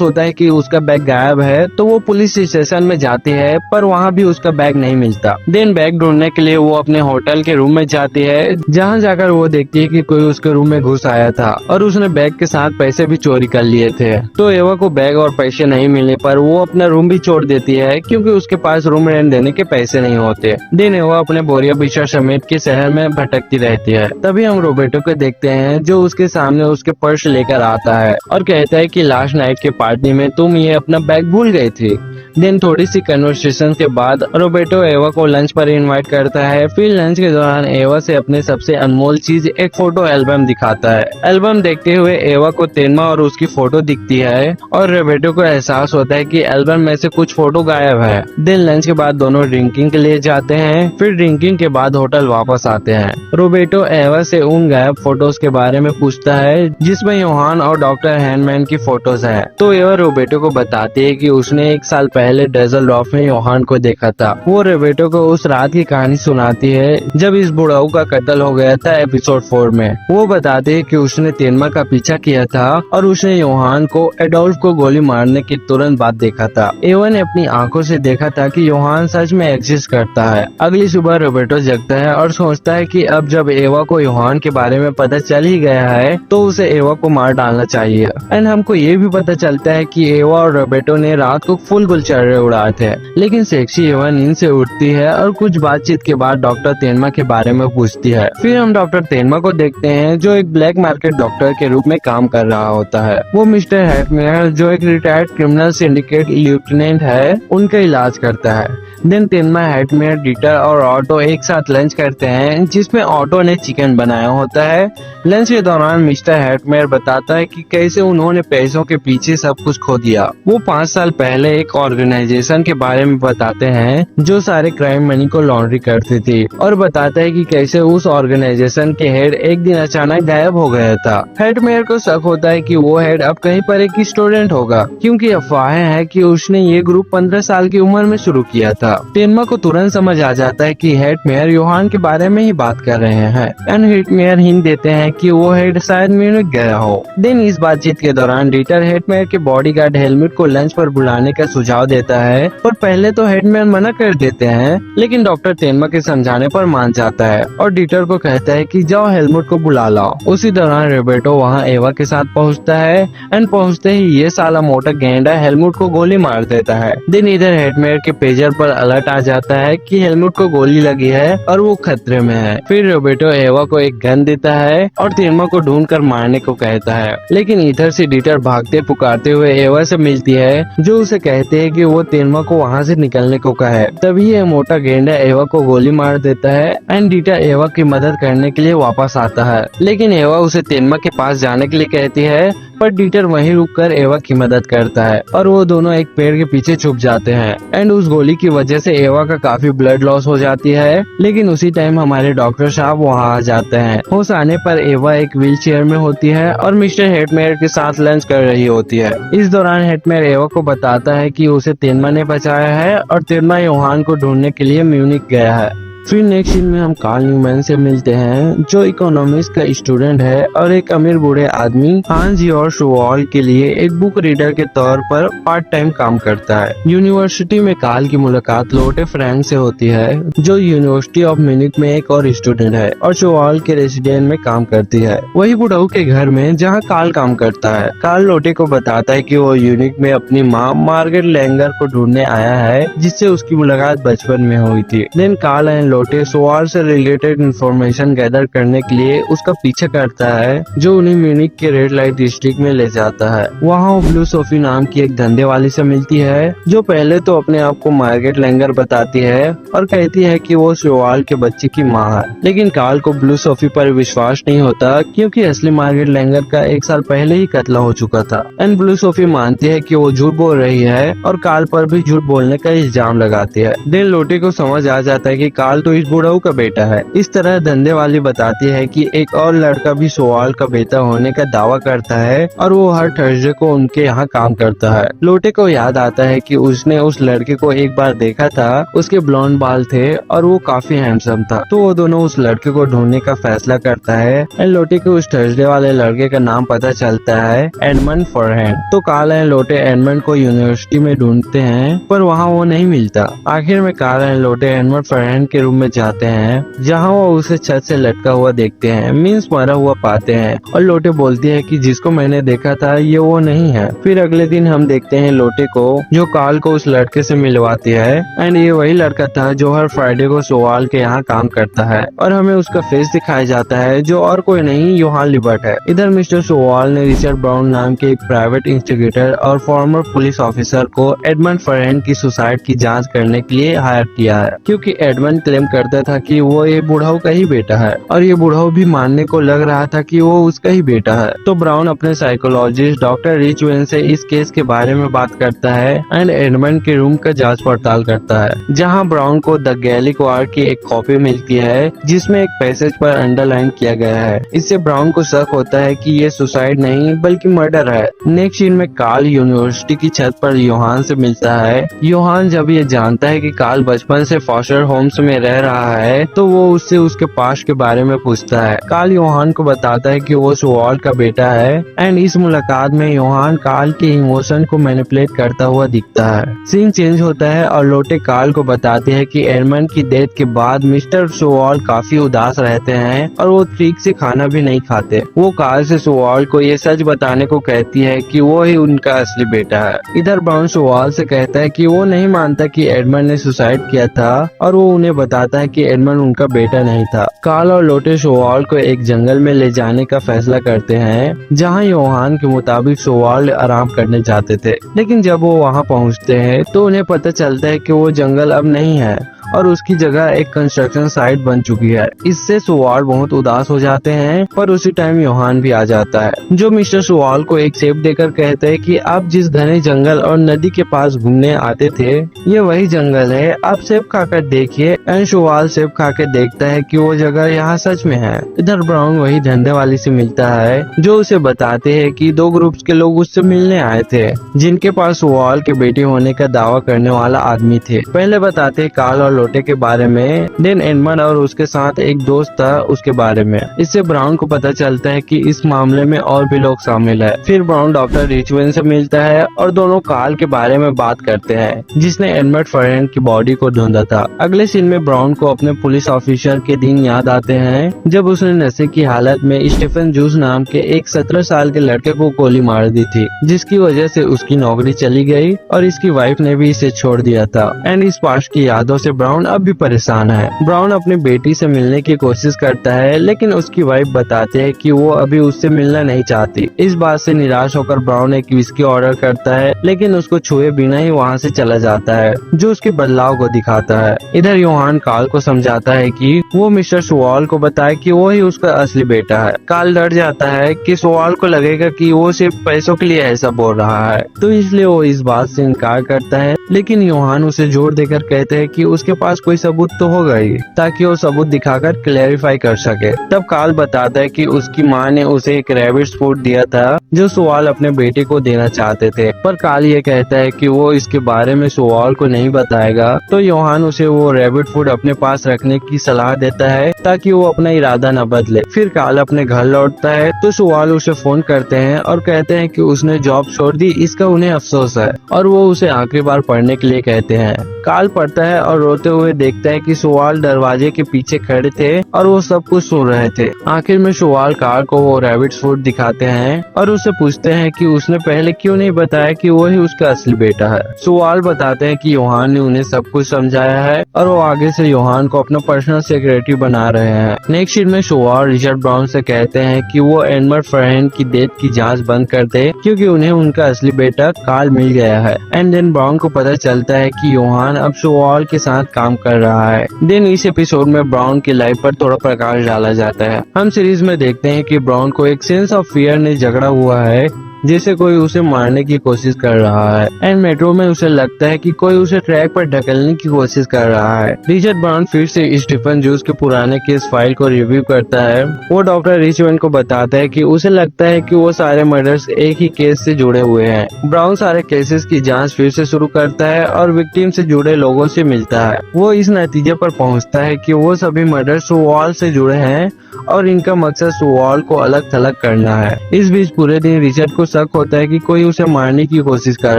होता है कि उसका बैग गायब है, तो वो पुलिस स्टेशन में जाती है, पर वहाँ भी उसका बैग नहीं मिलता। देन बैग ढूंढने के लिए वो अपने होटल के रूम में जाती है, जहाँ जाकर वो देखती है कि कोई उसके रूम में घुस आया था और उसने बैग के साथ पैसे भी चोरी कर लिए थे। तो एवा को बैग और पैसे नहीं मिलने पर वो अपना रूम भी छोड़ देती है, क्योंकि उसके पास रूम रेंट देने के पैसे नहीं होते। देन एवा अपने बोरिया बिछा समेत के शहर में भटकती रहती है। तभी हम रोबर्टो को देखते हैं, जो उसके सामने उसके पर्स लेकर आता है और कहता है कि लास्ट नाइट के पार्टी में तुम ये अपना बैग भूल गई थी। देन थोड़ी सी कन्वर्सेशन के बाद रोबर्टो एवा को लंच पर इनवाइट करता है। फिर लंच के दौरान एवा से अपने सबसे अनमोल चीज एक फोटो एल्बम दिखाता है। एल्बम देखते हुए एवा को तेनमा और उसकी फोटो दिखती है और रोबर्टो को एहसास होता है कि एल्बम में से कुछ फोटो गायब है। देन लंच के बाद दोनों ड्रिंकिंग के लिए जाते हैं। फिर ड्रिंकिंग के बाद होटल वापस आते हैं। रोबर्टो एवा से उन गायब फोटोज के बारे में पूछता है, जिसमें योहान और डॉक्टर हैंडमैन की फोटोज है। तो एवा रोबर्टो को बताती है कि उसने एक साल पहले डेजलडॉर्फ में योहान को देखा था। वो रोबर्टो को उस रात की कहानी सुनाती है जब इस बुढ़ाऊ का कत्ल हो गया था एपिसोड 4 में। वो बताते है कि उसने तेनमा का पीछा किया था और उसने योहान को एडोल्फ को गोली मारने के तुरंत बाद देखा था। एवा ने अपनी आंखों से देखा था कि योहान सच में एग्जिस्ट करता है। अगली सुबह रोबर्टो जगता है और सोचता है कि अब जब एवा को योहान के बारे में पता चल ही गया है तो उसे एवा को मार डालना चाहिए। एंड हमको ये भी पता चलता है कि एवा और रोबर्टो ने रात को फुल गुलछर्रे उड़ाए थे। लेकिन सेक्सी एवा नींद से उठती है और कुछ बातचीत के बाद डॉक्टर तेनमा के बारे में पूछती है। फिर हम डॉक्टर तेनमा को देखते हैं, जो एक ब्लैक मार्केट डॉक्टर के रूप में काम कर रहा होता है। वो मिस्टर हैटमेयर, जो एक रिटायर्ड क्रिमिनल सिंडिकेट लेफ्टिनेंट है, उनका इलाज करता है। देन तेनमा, हैटमेयर, डीटर और ऑटो एक साथ लंच करते हैं, जिसमें ऑटो ने चिकन बनाया होता है। लंच के दौरान मिस्टर हैटमेयर बताता है कि कैसे उन्होंने पैसों के पीछे सब कुछ खो दिया। वो 5 साल पहले एक ऑर्गेनाइजेशन के बारे में बताते हैं, जो सारे क्राइम मनी को लॉन्ड्री करती थी, और बताता है कि कैसे उस ऑर्गेनाइजेशन के हेड एक दिन अचानक गायब हो गया था। हैटमेयर को शक होता है कि वो हेड अब कहीं पर एक स्टूडेंट होगा, क्योंकि अफवाहें हैं कि उसने ये ग्रुप 15 साल की उम्र में शुरू किया था। तेनमा को तुरंत समझ आ जाता है कि हैटमेयर योहान के बारे में ही बात कर रहे हैं। एंड हैटमेयर हिंट देते हैं कि वो हेड शायद म्यूनिख गया हो। देन इस बातचीत के दौरान डीटर हैटमेयर के बॉडीगार्ड हेलमेट को लंच पर बुलाने का सुझाव देता है, पर पहले तो हैटमेयर मना कर देते हैं, लेकिन डॉक्टर तेनमा के समझाने पर मान जाता है और डीटर को कहता है कि जाओ हेलमेट को बुला लाओ। उसी दौरान रोबर्टो वहाँ एवा के साथ पहुँचता है एंड पहुँचते ही ये साला मोटा गेंडा हेलमेट को गोली मार देता है। देन इधर हैटमेयर के पेजर पर अलर्ट आ जाता है कि हेलमेट को गोली लगी है और वो खतरे में है। फिर रोबर्टो एवा को एक गन देता है और तेनमा को ढूंढकर मारने को कहता है, लेकिन इधर से डीटर भागते पुकारते हुए एवा से मिलती है, जो उसे कहते हैं कि वो तेनमा को वहाँ से निकलने को कहे। तभी ये मोटा गेंडा एवा को गोली मार देता है एंड डीटर एवा की मदद करने के लिए वापस आता है, लेकिन एवा उसे तेनमा के पास जाने के लिए कहती है, पर डीटर वहीं रुककर एवा की मदद करता है और वो दोनों एक पेड़ के पीछे छुप जाते हैं। एंड उस गोली की वजह से एवा का काफी ब्लड लॉस हो जाती है, लेकिन उसी टाइम हमारे डॉक्टर साहब वहाँ आ जाते हैं। होश आने पर एवा एक व्हील चेयर में होती है और मिस्टर हैटमेयर के साथ लंच कर रही होती है। इस दौरान हैटमेयर एवा को बताता है कि उसे तेनमा ने बचाया है और तेनमा योहान को ढूंढने के लिए म्यूनिख गया है। फिर नेक्स्ट सीन में हम कार्ल न्यूमैन से मिलते हैं, जो इकोनॉमिक्स का स्टूडेंट है और एक अमीर बूढ़े आदमी हांस जॉर्ज शोवाल के लिए एक बुक रीडर के तौर पर पार्ट टाइम काम करता है। यूनिवर्सिटी में कार्ल की मुलाकात लोटे फ्रैंक से होती है, जो यूनिवर्सिटी ऑफ म्यूनिख में एक और स्टूडेंट है और शोवाल के रेसिडेंट में काम करती है, वही बुढ़ाऊ के घर में जहाँ कार्ल काम करता है। कार्ल लोटे को बताता है कि वो यूनिक में अपनी माँ मार्गरेट लैंगर को ढूंढने आया है, जिससे उसकी मुलाकात बचपन में हुई थी। देन कार्ल एंड लोटे सोआल से रिलेटेड इंफॉर्मेशन गैदर करने के लिए उसका पीछे करता है, जो उन्हें म्यूनिक के रेड लाइट डिस्ट्रिक्ट में ले जाता है। वहाँ वो ब्लू सोफी नाम की एक धंधे वाली से मिलती है, जो पहले तो अपने आप को मार्गरेट लैंगर बताती है और कहती है कि वो सोआल के बच्चे की माँ है। लेकिन कार्ल को ब्लू सोफी पर विश्वास नहीं होता, क्योंकि असली मार्गरेट लैंगर का 1 साल पहले ही कत्ल हो चुका था। एंड ब्लू सोफी मानती है कि वो झूठ बोल रही है और कार्ल पर भी झूठ बोलने का इल्जाम लगाती है। देन लोटे को समझ आ जाता है कि कार्ल तो इस बुढ़ऊ का बेटा है। इस तरह धंधे वाली बताती है कि एक और लड़का भी सोआल का बेटा होने का दावा करता है और वो हर थर्सडे को उनके यहाँ काम करता है। लोटे को याद आता है कि उसने उस लड़के को एक बार देखा था, उसके ब्लॉन्ड बाल थे और वो काफी हैंडसम था। तो वो दोनों उस लड़के को ढूंढने का फैसला करता है। एंड लोटे को उस थर्सडे वाले लड़के का नाम पता चलता है, एडमंड फॉरहैंड। तो कार्ल एंड लोटे एडमंड को यूनिवर्सिटी में ढूंढते हैं, पर वहाँ वो नहीं मिलता। आखिर में कार्ल एंड लोटे एडमंड फॉरहैंड के रूम में जाते हैं, जहाँ वो उसे छत से लटका हुआ देखते हैं, मीन्स मरा हुआ पाते हैं। और लोटे बोलती है कि जिसको मैंने देखा था ये वो नहीं है। फिर अगले दिन हम देखते हैं लोटे को, जो कार्ल को उस लड़के से मिलवाती है। एंड ये वही लड़का था जो हर फ्राइडे को सोआल के यहाँ काम करता है, और हमें उसका फेस दिखाया जाता है, जो और कोई नहीं योहान लिबर्ट है। इधर मिस्टर सोआल ने रिचर्ड ब्राउन नाम के एक प्राइवेट इंस्टिगेटर और फॉर्मर पुलिस ऑफिसर को एडमंड फॉरहैंड की सुसाइड की जांच करने के लिए हायर किया है, क्योंकि एडमंड क्लेम करता था कि वो ये बुढ़ाऊ का ही बेटा है, और ये बुढ़ाऊ भी मानने को लग रहा था कि वो उसका ही बेटा है। तो ब्राउन अपने साइकोलॉजिस्ट डॉक्टर रिचवेन से इस केस के बारे में बात करता है एंड एडमंड के रूम का जांच पड़ताल करता है, जहां ब्राउन को द गैलिक वार की एक कॉपी मिलती है, जिसमें एक पैसेज पर अंडरलाइन किया गया है। इससे ब्राउन को शक होता है कि ये सुसाइड नहीं बल्कि मर्डर है। नेक्स्ट सीन में कार्ल यूनिवर्सिटी की छत पर योहान से मिलता है। योहान जब ये जानता है कि कार्ल बचपन से फॉस्टर होम्स में रह रहा है, तो वो उससे उसके पास्ट के बारे में पूछता है। कार्ल योहान को बताता है कि वो सोआल का बेटा है। एंड इस मुलाकात में योहान कार्ल के इमोशन को मैनिपुलेट करता हुआ दिखता है। सीन चेंज होता है और लोटे कार्ल को बताते हैं कि एडमंड की डेथ के बाद मिस्टर सोआल काफी उदास रहते हैं और वो ठीक से खाना भी नहीं खाते। वो कार्ल से सोआल को ये सच बताने को कहती है कि वो ही उनका असली बेटा है। इधर ब्राउन सोआल से कहता है कि वो नहीं मानता कि एडमंड ने सुसाइड किया था, और वो उन्हें बताता है कि एडमंड उनका बेटा नहीं था। कार्ल और लोटे सोआल को एक जंगल में ले जाने का फैसला करते हैं, जहां योहान के मुताबिक सोआल आराम करने जाते थे। लेकिन जब वो वहां पहुंचते हैं तो उन्हें पता चलता है कि वो जंगल अब नहीं है और उसकी जगह एक कंस्ट्रक्शन साइट बन चुकी है। इससे सोआल बहुत उदास हो जाते हैं, पर उसी टाइम योहान भी आ जाता है, जो मिस्टर सोआल को एक सेब देकर कहते हैं कि आप जिस घने जंगल और नदी के पास घूमने आते थे, ये वही जंगल है, आप सेब खाकर देखिए। एंड सोआल सेब खाकर देखता है कि वो जगह यहाँ सच में है। इधर ब्राउन वही धंधे वाली से मिलता है, जो उसे बताते हैं कि 2 ग्रुप्स के लोग उससे मिलने आए थे, जिनके पास सोआल के बेटे होने का दावा करने वाला आदमी थे। पहले बताते कार्ल और लोटे के बारे में, देन एडमंड और उसके साथ एक दोस्त था उसके बारे में। इससे ब्राउन को पता चलता है कि इस मामले में और भी लोग शामिल है। फिर ब्राउन डॉक्टर रिचवेन से मिलता है और दोनों कार्ल के बारे में बात करते हैं, जिसने एडमंड फॉरहैंड की बॉडी को ढूंढा था। अगले सीन में ब्राउन को अपने पुलिस ऑफिसर के दिन याद आते हैं, जब उसने नशे की हालत में स्टीफन जूस नाम के एक 17 साल के लड़के को गोली मार दी थी, जिसकी वजह से उसकी नौकरी चली गई और इसकी वाइफ ने भी इसे छोड़ दिया था। एंड इस पास्ट की यादों से ब्राउन अब भी परेशान है। ब्राउन अपनी बेटी से मिलने की कोशिश करता है, लेकिन उसकी वाइफ बताते है कि वो अभी उससे मिलना नहीं चाहती। इस बात से निराश होकर ब्राउन एक विस्की ऑर्डर करता है, लेकिन उसको छुए बिना ही वहाँ से चला जाता है, जो उसके बदलाव को दिखाता है। इधर योहान कार्ल को समझाता है कि वो मिस्टर सोआल को बताए कि वो ही उसका असली बेटा है। कार्ल डर जाता है कि सोआल को लगेगा कि वो सिर्फ पैसों के लिए ऐसा बोल रहा है, तो इसलिए वो इस बात से इनकार करता है। लेकिन योहान उसे जोर देकर कहते हैं कि उसके पास कोई सबूत तो होगा ही, ताकि वो सबूत दिखाकर क्लैरिफाई कर सके। तब कार्ल बताता है कि उसकी माँ ने उसे एक रैबिट्स फूड दिया था, जो सोआल अपने बेटे को देना चाहते थे, पर कार्ल ये कहता है कि वो इसके बारे में सोआल को नहीं बताएगा। तो योहान उसे वो रैबिट फूड अपने पास रखने की सलाह देता है, ताकि वो अपना इरादा न बदले। फिर कार्ल अपने घर लौटता है तो सोआल उसे फोन करते हैं और कहते हैं कि उसने जॉब छोड़ दी, इसका उन्हें अफसोस है, और वो उसे आखिरी बार पढ़ने के लिए कहते हैं। कार्ल पढ़ता है और रोते हुए देखता है कि शोवाल दरवाजे के पीछे खड़े थे और वो सब कुछ सुन रहे थे। आखिर में शोवाल कार्ल को वो रैबिट्स फूड दिखाते हैं और उससे पूछते हैं कि उसने पहले क्यों नहीं बताया कि वो ही उसका असली बेटा है। शोवाल बताते हैं कि योहान ने उन्हें सब कुछ समझाया है और वो आगे से योहान को अपना पर्सनल सेक्रेटरी बना रहे हैं। नेक्स्ट सीन में शोवाल रिचर्ड ब्राउन से कहते हैं कि वो एडमर फरहेन की डेथ की जांच बंद कर दे क्योंकि उन्हें उनका असली बेटा कार्ल मिल गया है। एंड देन ब्राउन को पता चलता है कि योहान अब शोवाल के साथ काम कर रहा है। देन इस एपिसोड में ब्राउन की लाइफ पर थोड़ा प्रकाश डाला जाता है। हम सीरीज में देखते हैं कि ब्राउन को एक सेंस ऑफ फियर ने जकड़ा हुआ है जैसे कोई उसे मारने की कोशिश कर रहा है। एंड मेट्रो में उसे लगता है कि कोई उसे ट्रैक पर ढकेलने की कोशिश कर रहा है। रिचर्ड ब्राउन फिर से स्टीफन जूस के पुराने केस फाइल को रिव्यू करता है। वो डॉक्टर रिचमैन को बताता है कि उसे लगता है कि वो सारे मर्डर्स एक ही केस से जुड़े हुए हैं। ब्राउन सारे केसेस की जांच फिर से शुरू करता है और विक्टिम से जुड़े लोगों से मिलता है। वो इस नतीजे पर पहुंचता है कि वो सभी मर्डर शोवाल से जुड़े हैं और इनका मकसद शोवाल को अलग थलग करना है। इस बीच पूरे दिन रिचर्ड को शक होता है कि कोई उसे मारने की कोशिश कर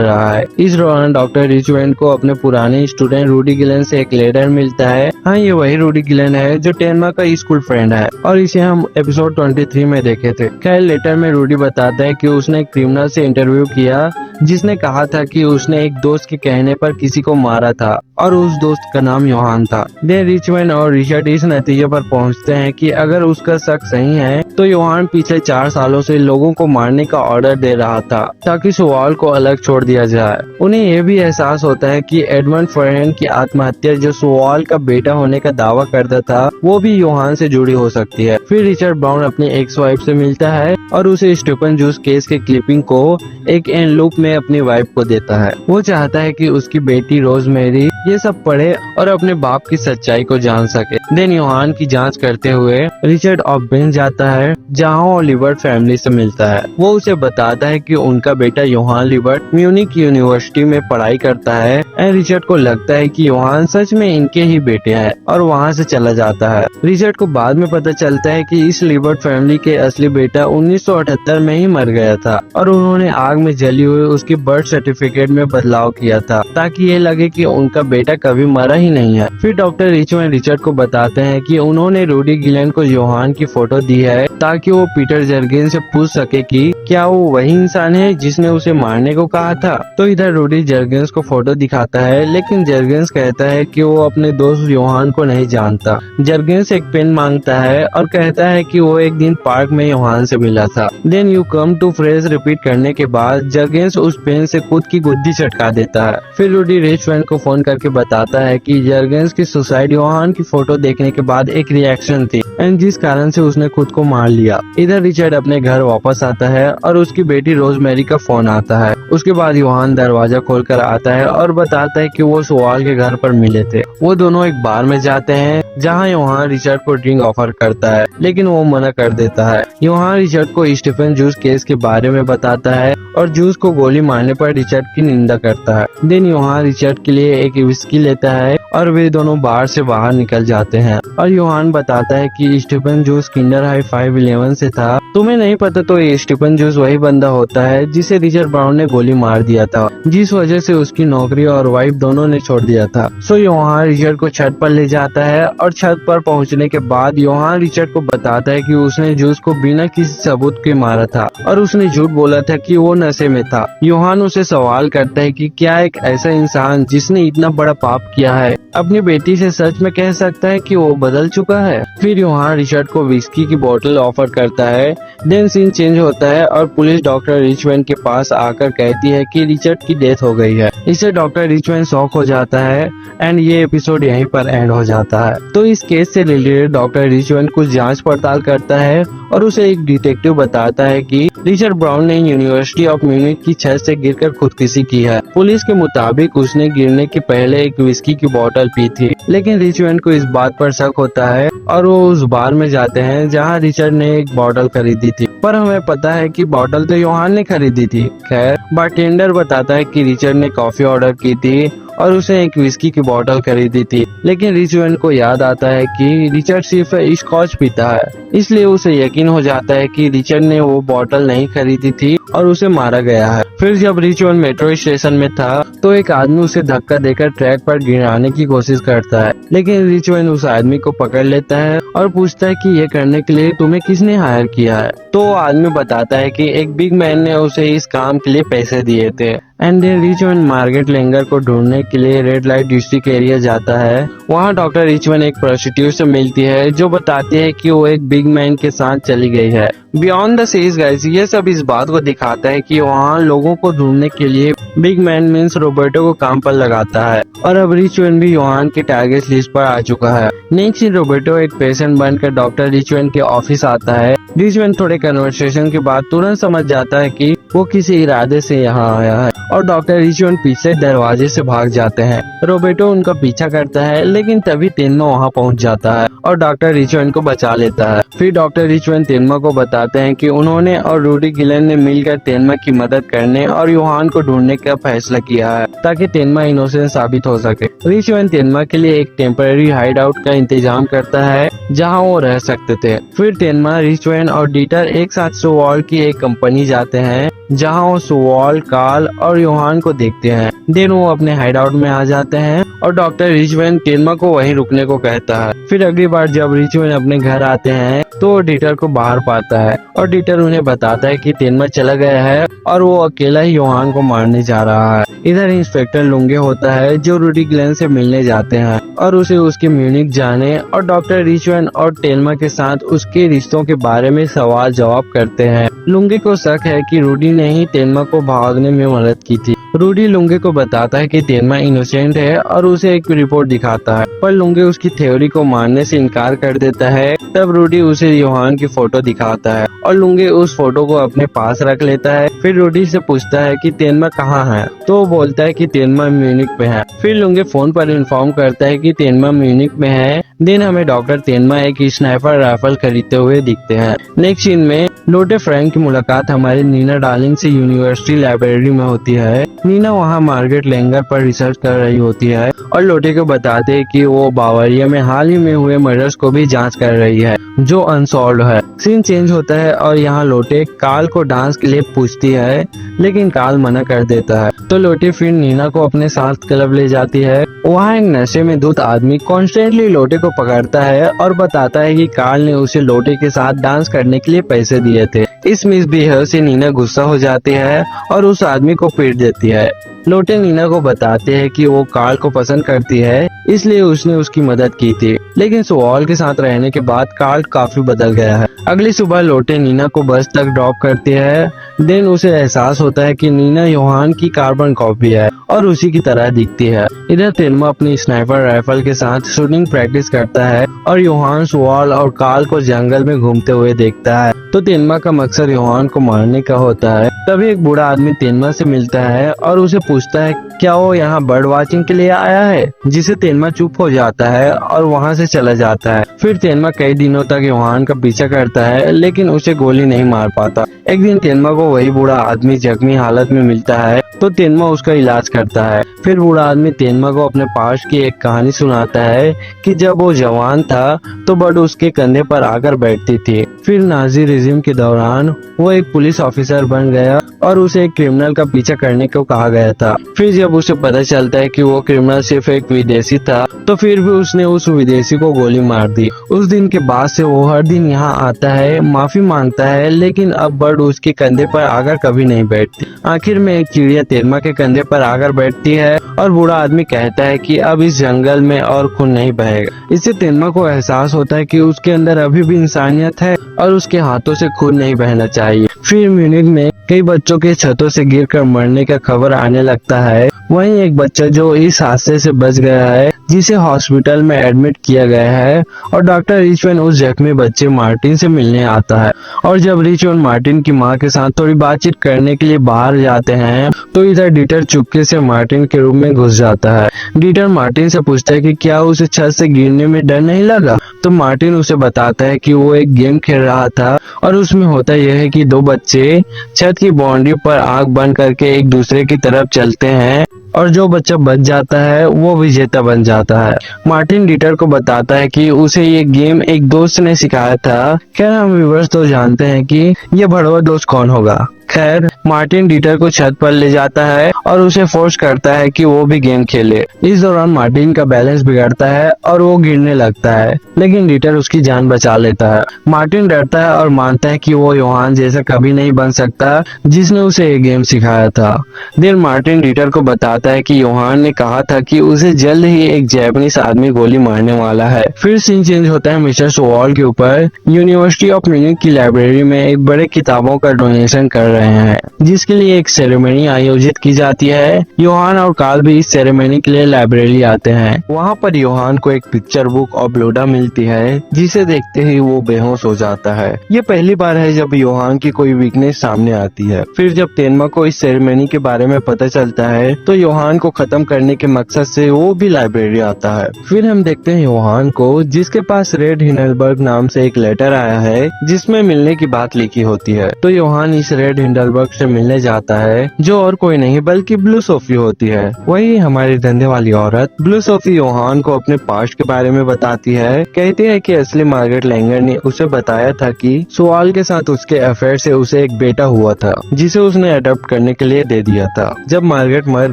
रहा है। इस दौरान डॉक्टर रिचमैन को अपने पुराने स्टूडेंट रूडी गिलन से एक लेटर मिलता है। हाँ, ये वही रूडी गिलन है जो टेनमा का स्कूल फ्रेंड है और इसे हम एपिसोड 23 में देखे थे। खैर, लेटर में रूडी बताता है कि उसने एक क्रिमिनल से इंटरव्यू किया जिसने कहा था कि उसने एक दोस्त के कहने पर किसी को मारा था और उस दोस्त का नाम योहान था। देन रिचमैन और रिचर्ड इस नतीजे पर पहुंचते हैं कि अगर उसका शक सही है तो योहान पिछले 4 सालों से लोगों को मारने का ऑर्डर दे रहा था ताकि शोवाल को अलग छोड़ दिया जाए। उन्हें यह भी एहसास होता है कि एडमंड फरहेन की आत्महत्या जो शोवाल का बेटा होने का दावा करता था वो भी योहान से जुड़ी हो सकती है। फिर रिचर्ड ब्राउन अपनी एक्स वाइफ से मिलता है और उसे स्टीफन जूस केस के क्लिपिंग को एक एंड लूप में अपनी वाइफ को देता है। वो चाहता है कि उसकी बेटी रोजमेरी ये सब पढ़े और अपने बाप की सच्चाई को जान सके। देन योहान की जांच करते हुए रिचर्ड ऑब्बेन जाता है जहां वो लिबर्ट फैमिली से मिलता है। वो उसे बताता है कि उनका बेटा योहान लिबर्ट म्यूनिक यूनिवर्सिटी में पढ़ाई करता है एंड रिचर्ड को लगता है कि योहान सच में इनके ही बेटे हैं और वहां से चला जाता है। रिचर्ड को बाद में पता चलता है कि इस लिबर्ट फैमिली के असली बेटा 1978 में ही मर गया था और उन्होंने आग में जली हुई उसकी बर्थ सर्टिफिकेट में बदलाव किया था ताकि ये लगे कि उनका बेटा कभी मरा ही नहीं है। फिर डॉक्टर रिचमैन रिचर्ड को बताते हैं कि उन्होंने रूडी गिलन को योहान की फोटो दी है ताकि वो पीटर जर्गेन से पूछ सके कि क्या वो वही इंसान है जिसने उसे मारने को कहा था। तो इधर रूडी जर्गेंस को फोटो दिखाता है लेकिन जर्गेंस कहता है कि वो अपने दोस्त योहान को नहीं जानता। जर्गेंस एक पेन मांगता है और कहता है कि वो एक दिन पार्क में योहान से मिला था। Then you come to phrase repeat करने के बाद जर्गेंस उस पेन से खुद की गुद्दी चटका देता है। फिर रूडी रिचमैन को फोन करके बताता है कि जर्गेंस की सुसाइड योहान की फोटो देखने के बाद एक रिएक्शन थी एंड जिस कारण से उसने खुद को मार लिया। इधर रिचर्ड अपने घर वापस आता है और उसकी बेटी रोजमेरी का फोन आता है। उसके बाद योहान दरवाजा खोलकर आता है और बताता है कि वो शोवाल के घर पर मिले थे। वो दोनों एक बार में जाते हैं जहां योहान रिचर्ड को ड्रिंक ऑफर करता है लेकिन वो मना कर देता है। योहान रिचर्ड को स्टीफन जूस केस के बारे में बताता है और जूस को गोली मारने पर रिचर्ड की निंदा करता है। देन योहान रिचर्ड के लिए एक विस्की लेता है और वे दोनों बार से बाहर निकल जाते हैं और योहान बताता है कि स्टीफन जूस किंडर हाई 511 से था। तुम्हें नहीं पता तो ये स्टीफन जूस वही बंदा होता है जिसे रिचर्ड ब्राउन ने गोली मार दिया था, जिस वजह से उसकी नौकरी और वाइफ दोनों ने छोड़ दिया था। सो योहान रिचर्ड को छत पर ले जाता है और छत पर पहुंचने के बाद योहान रिचर्ड को बताता है कि उसने जूस को बिना किसी सबूत के मारा था और उसने झूठ बोला था कि वो नशे में था। योहान उसे सवाल करता है कि क्या एक ऐसा इंसान जिसने इतना बड़ा पाप किया है अपनी बेटी से सच में कह सकता है कि वो बदल चुका है। फिर योहान रिचर्ड को विस्की की बोतल ऑफर करता है। देन सीन चेंज होता है और पुलिस डॉक्टर रिचमैन के पास आकर कहती है कि रिचर्ड की डेथ हो गई है। इससे डॉक्टर रिचमैन शॉक हो जाता है एंड ये एपिसोड यहीं पर एंड हो जाता है। तो इस केस से रिलेटेड डॉक्टर रिचमैन कुछ जांच पड़ताल करता है और उसे एक डिटेक्टिव बताता है कि रिचर्ड ब्राउन ने यूनिवर्सिटी ऑफ म्यूनिक की छत से गिरकर खुदकुशी की है। पुलिस के मुताबिक उसने गिरने के पहले एक विस्की की बोतल पी थी, लेकिन रिचमैन को इस बात पर शक होता है और वो उस बार में जाते हैं जहां रिचर्ड ने एक बोतल खरीदी थी, पर हमें पता है कि बोतल तो योहान ने खरीदी थी। खैर, बारटेंडर बताता है कि रिचर्ड ने कॉफी ऑर्डर की थी और उसने एक विस्की की बोतल खरीदी थी। लेकिन रिचवन को याद आता है कि रिचर्ड सिर्फ स्कॉच पीता है, इसलिए उसे यकीन हो जाता है कि रिचर्ड ने वो बोतल नहीं खरीदी थी और उसे मारा गया है। फिर जब रिचवन मेट्रो स्टेशन में था तो एक आदमी उसे धक्का देकर ट्रैक पर गिराने की कोशिश करता है, लेकिन रिचवन उस आदमी को पकड़ लेता है और पूछता है कि ये करने के लिए तुम्हें किसने हायर किया है। तो वो आदमी बताता है कि एक बिग मैन ने उसे इस काम के लिए पैसे दिए थे। एंड देन रिचवन मार्गरेट लेंगर को ढूंढने के लिए रेड लाइट डिस्ट्रिक्ट एरिया जाता है। वहाँ डॉक्टर रिचवन एक प्रोस्टिट्यूट से मिलती है जो बताती है कि वो एक बिग मैन के साथ चली गई है। बियॉन्ड द सीज गाइस, ये सब इस बात को दिखाता है कि वहाँ लोगों को ढूंढने के लिए बिग मैन मीन्स रोबर्टो को काम पर लगाता है और अब रिचवन भी योहान के टारगेट लिस्ट पर आ चुका है। नेक्स्ट रोबर्टो एक पेशेंट बनकर डॉक्टर रिचवन के ऑफिस आता है। रिचवन थोड़े कन्वर्सेशन के बाद तुरंत समझ जाता है कि वो किसी इरादे से यहाँ आया है और डॉक्टर रिचवन पीछे दरवाजे से भाग जाते हैं। रोबर्टो उनका पीछा करता है लेकिन तभी तेनमा वहाँ पहुँच जाता है और डॉक्टर रिचवन को बचा लेता है। फिर डॉक्टर रिचवन तेनमा को बताते हैं कि उन्होंने और रूडी गिलन ने मिलकर तेनमा की मदद करने और योहान को ढूंढने का फैसला किया है ताकि तेनमा इनोसेंट साबित हो सके। रिचवन तेनमा के लिए एक टेम्पररी हाइड आउट का इंतजाम करता है जहाँ वो रह सकते थे। फिर तेनमा, रिचवन और डीटर एक साथ सोवॉल की एक कंपनी जाते हैं जहाँ वो सोवॉल, कार्ल और योहान को देखते हैं। देन वो अपने हाइड आउट में आ जाते हैं और डॉक्टर रिचवन तेनमा को वहीं रुकने को कहता है। फिर अगली बार जब रिचवन अपने घर आते हैं तो वो डीटर को बाहर पाता है और डीटर उन्हें बताता है कि तेनमा चला गया है और वो अकेला ही योहान को मारने जा रहा है। इधर इंस्पेक्टर लुंगे होता है जो रूडी गिलन से मिलने जाते हैं और उसे उसके म्यूनिक जाने और डॉक्टर रिचवन और तेनमा के साथ उसके रिश्तों के बारे में सवाल जवाब करते हैं। लुंगे को शक है कि रूडी ने ही तेनमा को भागने में मदद की थी। रूडी लुंगे को बताता है कि तेनमा इनोसेंट है और उसे एक रिपोर्ट दिखाता है, पर लुंगे उसकी थ्योरी को मानने से इनकार कर देता है। तब रूडी उसे योहान की फोटो दिखाता है और लुंगे उस फोटो को अपने पास रख लेता है। फिर रूडी से पूछता है कि तेनमा कहाँ है, तो वो बोलता है कि तेनमा म्यूनिक में है। फिर लुंगे फोन पर इन्फॉर्म करता है कि तेनमा म्यूनिक में है। दिन हमें डॉक्टर तेनमा एक स्नाइपर राइफल खरीदते हुए दिखते हैं। नेक्स्ट सीन में लोटे फ्रैंक की मुलाकात हमारी नीना डार्लिंग से यूनिवर्सिटी लाइब्रेरी में होती है। नीना वहाँ मार्गरेट लेंगर पर रिसर्च कर रही होती है और लोटे को बताते हैं कि वो बावरिया में हाल ही में हुए मर्डर्स को भी जांच कर रही है जो अनसॉल्व्ड है। सीन चेंज होता है और यहाँ लोटे कार्ल को डांस के लिए पूछती है लेकिन कार्ल मना कर देता है। तो लोटे फिर नीना को अपने साथ क्लब ले जाती है। वहाँ एक नशे में धुत आदमी कॉन्स्टेंटली लोटे को पकड़ता है और बताता है कि कार्ल ने उसे लोटे के साथ डांस करने के लिए पैसे दिए थे। इस मिसबिहेव से नीना गुस्सा हो जाती है और उस आदमी को पीट देती है। लोटे नीना को बताते हैं कि वो कार्ल को पसंद करती है इसलिए उसने उसकी मदद की थी, लेकिन सोवॉल के साथ रहने के बाद कार्ल काफी बदल गया है। अगली सुबह लोटे नीना को बस तक ड्रॉप करती है। देन उसे एहसास होता है कि नीना योहान की कार्बन कॉपी है और उसी की तरह दिखती है। इधर तेनमा अपनी स्नाइपर राइफल के साथ शूटिंग प्रैक्टिस करता है और योहान, सोवॉल और कार्ल को जंगल में घूमते हुए देखता है। तो तेनमा का मकसद योहान को मारने का होता है। तभी एक बूढ़ा आदमी तेनमा से मिलता है और उसे पूछता है क्या वो यहाँ बर्ड वाचिंग के लिए आया है, जिसे तेनमा चुप हो जाता है और वहाँ से चला जाता है। फिर तेनमा कई दिनों तक योहान का पीछा करता है लेकिन उसे गोली नहीं मार पाता। एक दिन तेनमा को वही बूढ़ा आदमी जख्मी हालत में मिलता है तो तेनमा उसका इलाज करता है। फिर बूढ़ा आदमी तेनमा को अपने पास की एक कहानी सुनाता है कि जब वो जवान था तो बर्ड उसके कंधे पर आकर बैठती थी। फिर नाजी रिजिम के दौरान वो एक पुलिस ऑफिसर बन गया और उसे एक क्रिमिनल का पीछा करने को कहा गया था। फिर जब उसे पता चलता है कि वो क्रिमिनल सिर्फ एक विदेशी था तो फिर भी उसने उस विदेशी को गोली मार दी। उस दिन के बाद से वो हर दिन यहाँ आता है, माफी मांगता है, लेकिन अब बर्ड उसके कंधे पर आकर कभी नहीं बैठती। आखिर में एक चिड़िया तेनमा के कंधे पर आकर बैठती है और बूढ़ा आदमी कहता है कि अब इस जंगल में और खून नहीं बहेगा। इससे तेनमा को एहसास होता है कि उसके अंदर अभी भी इंसानियत है और उसके हाथों से खून नहीं बहना चाहिए। फिर म्यूनिक में कई बच्चों के छतों से गिरकर मरने का खबर आने लगता है। वहीं एक बच्चा जो इस हादसे से बच गया है जिसे हॉस्पिटल में एडमिट किया गया है और डॉक्टर रिचवन उस जख्मी बच्चे मार्टिन से मिलने आता है। और जब रिचवन मार्टिन की मां के साथ थोड़ी बातचीत करने के लिए बाहर जाते हैं तो इधर डीटर चुपके से मार्टिन के रूम में घुस जाता है। डीटर मार्टिन से पूछता है कि क्या उसे छत से गिरने में डर नहीं लगा, तो मार्टिन उसे बताता है कि वो एक गेम खेल रहा था और उसमें होता यह है कि दो बच्चे छत की बाउंड्री पर आंख बंद करके एक दूसरे की तरफ चलते हैं और जो बच्चा बच जाता है वो विजेता बन जाता है। मार्टिन डीटर को बताता है कि उसे ये गेम एक दोस्त ने सिखाया था। खैर हम व्यूअर्स तो जानते हैं कि ये भड़वा दोस्त कौन होगा। खैर मार्टिन डीटर को छत पर ले जाता है और उसे फोर्स करता है कि वो भी गेम खेले। इस दौरान मार्टिन का बैलेंस बिगड़ता है और वो गिरने लगता है, लेकिन डीटर उसकी जान बचा लेता है। मार्टिन डरता है और मानता है कि वो योहान जैसा कभी नहीं बन सकता जिसने उसे ये गेम सिखाया था। देन मार्टिन डीटर को बताता है कि योहान ने कहा था कि उसे जल्द ही एक जापानीज आदमी गोली मारने वाला है। फिर सीन चेंज होता है मिस्टर सोवाल के ऊपर। यूनिवर्सिटी ऑफ म्यूनिख की लाइब्रेरी में एक बड़े किताबों का डोनेशन कर रहे हैं, जिसके लिए एक सेरेमनी आयोजित की जाती है। योहान और कार्ल भी इस सेरेमनी के लिए लाइब्रेरी आते हैं। वहाँ पर योहान को एक पिक्चर बुक और ब्लोडा मिलती है, जिसे देखते ही वो बेहोश हो जाता है। ये पहली बार है जब योहान की कोई वीकनेस सामने आती है। फिर जब तेनमा को इस सेरेमनी के बारे में पता चलता है तो योहान को खत्म करने के मकसद से वो भी लाइब्रेरी आता है। फिर हम देखते हैं योहान को, जिसके पास रेड हिंडलबर्ग नाम से एक लेटर आया है जिसमें मिलने की बात लिखी होती है। तो योहान इस रेड हिंडलबर्ग से मिलने जाता है, जो और कोई नहीं बल्कि ब्लू सोफी होती है। वही हमारी धंधे वाली औरत। ब्लू सोफी योहान को अपने पास्ट के बारे में बताती है। कहती है कि असली मार्गरेट लैंगर ने उसे बताया था कि सोवाल के साथ उसके अफेयर से उसे एक बेटा हुआ था, जिसे उसने अडॉप्ट करने के लिए दे दिया था। जब मार्गरेट मर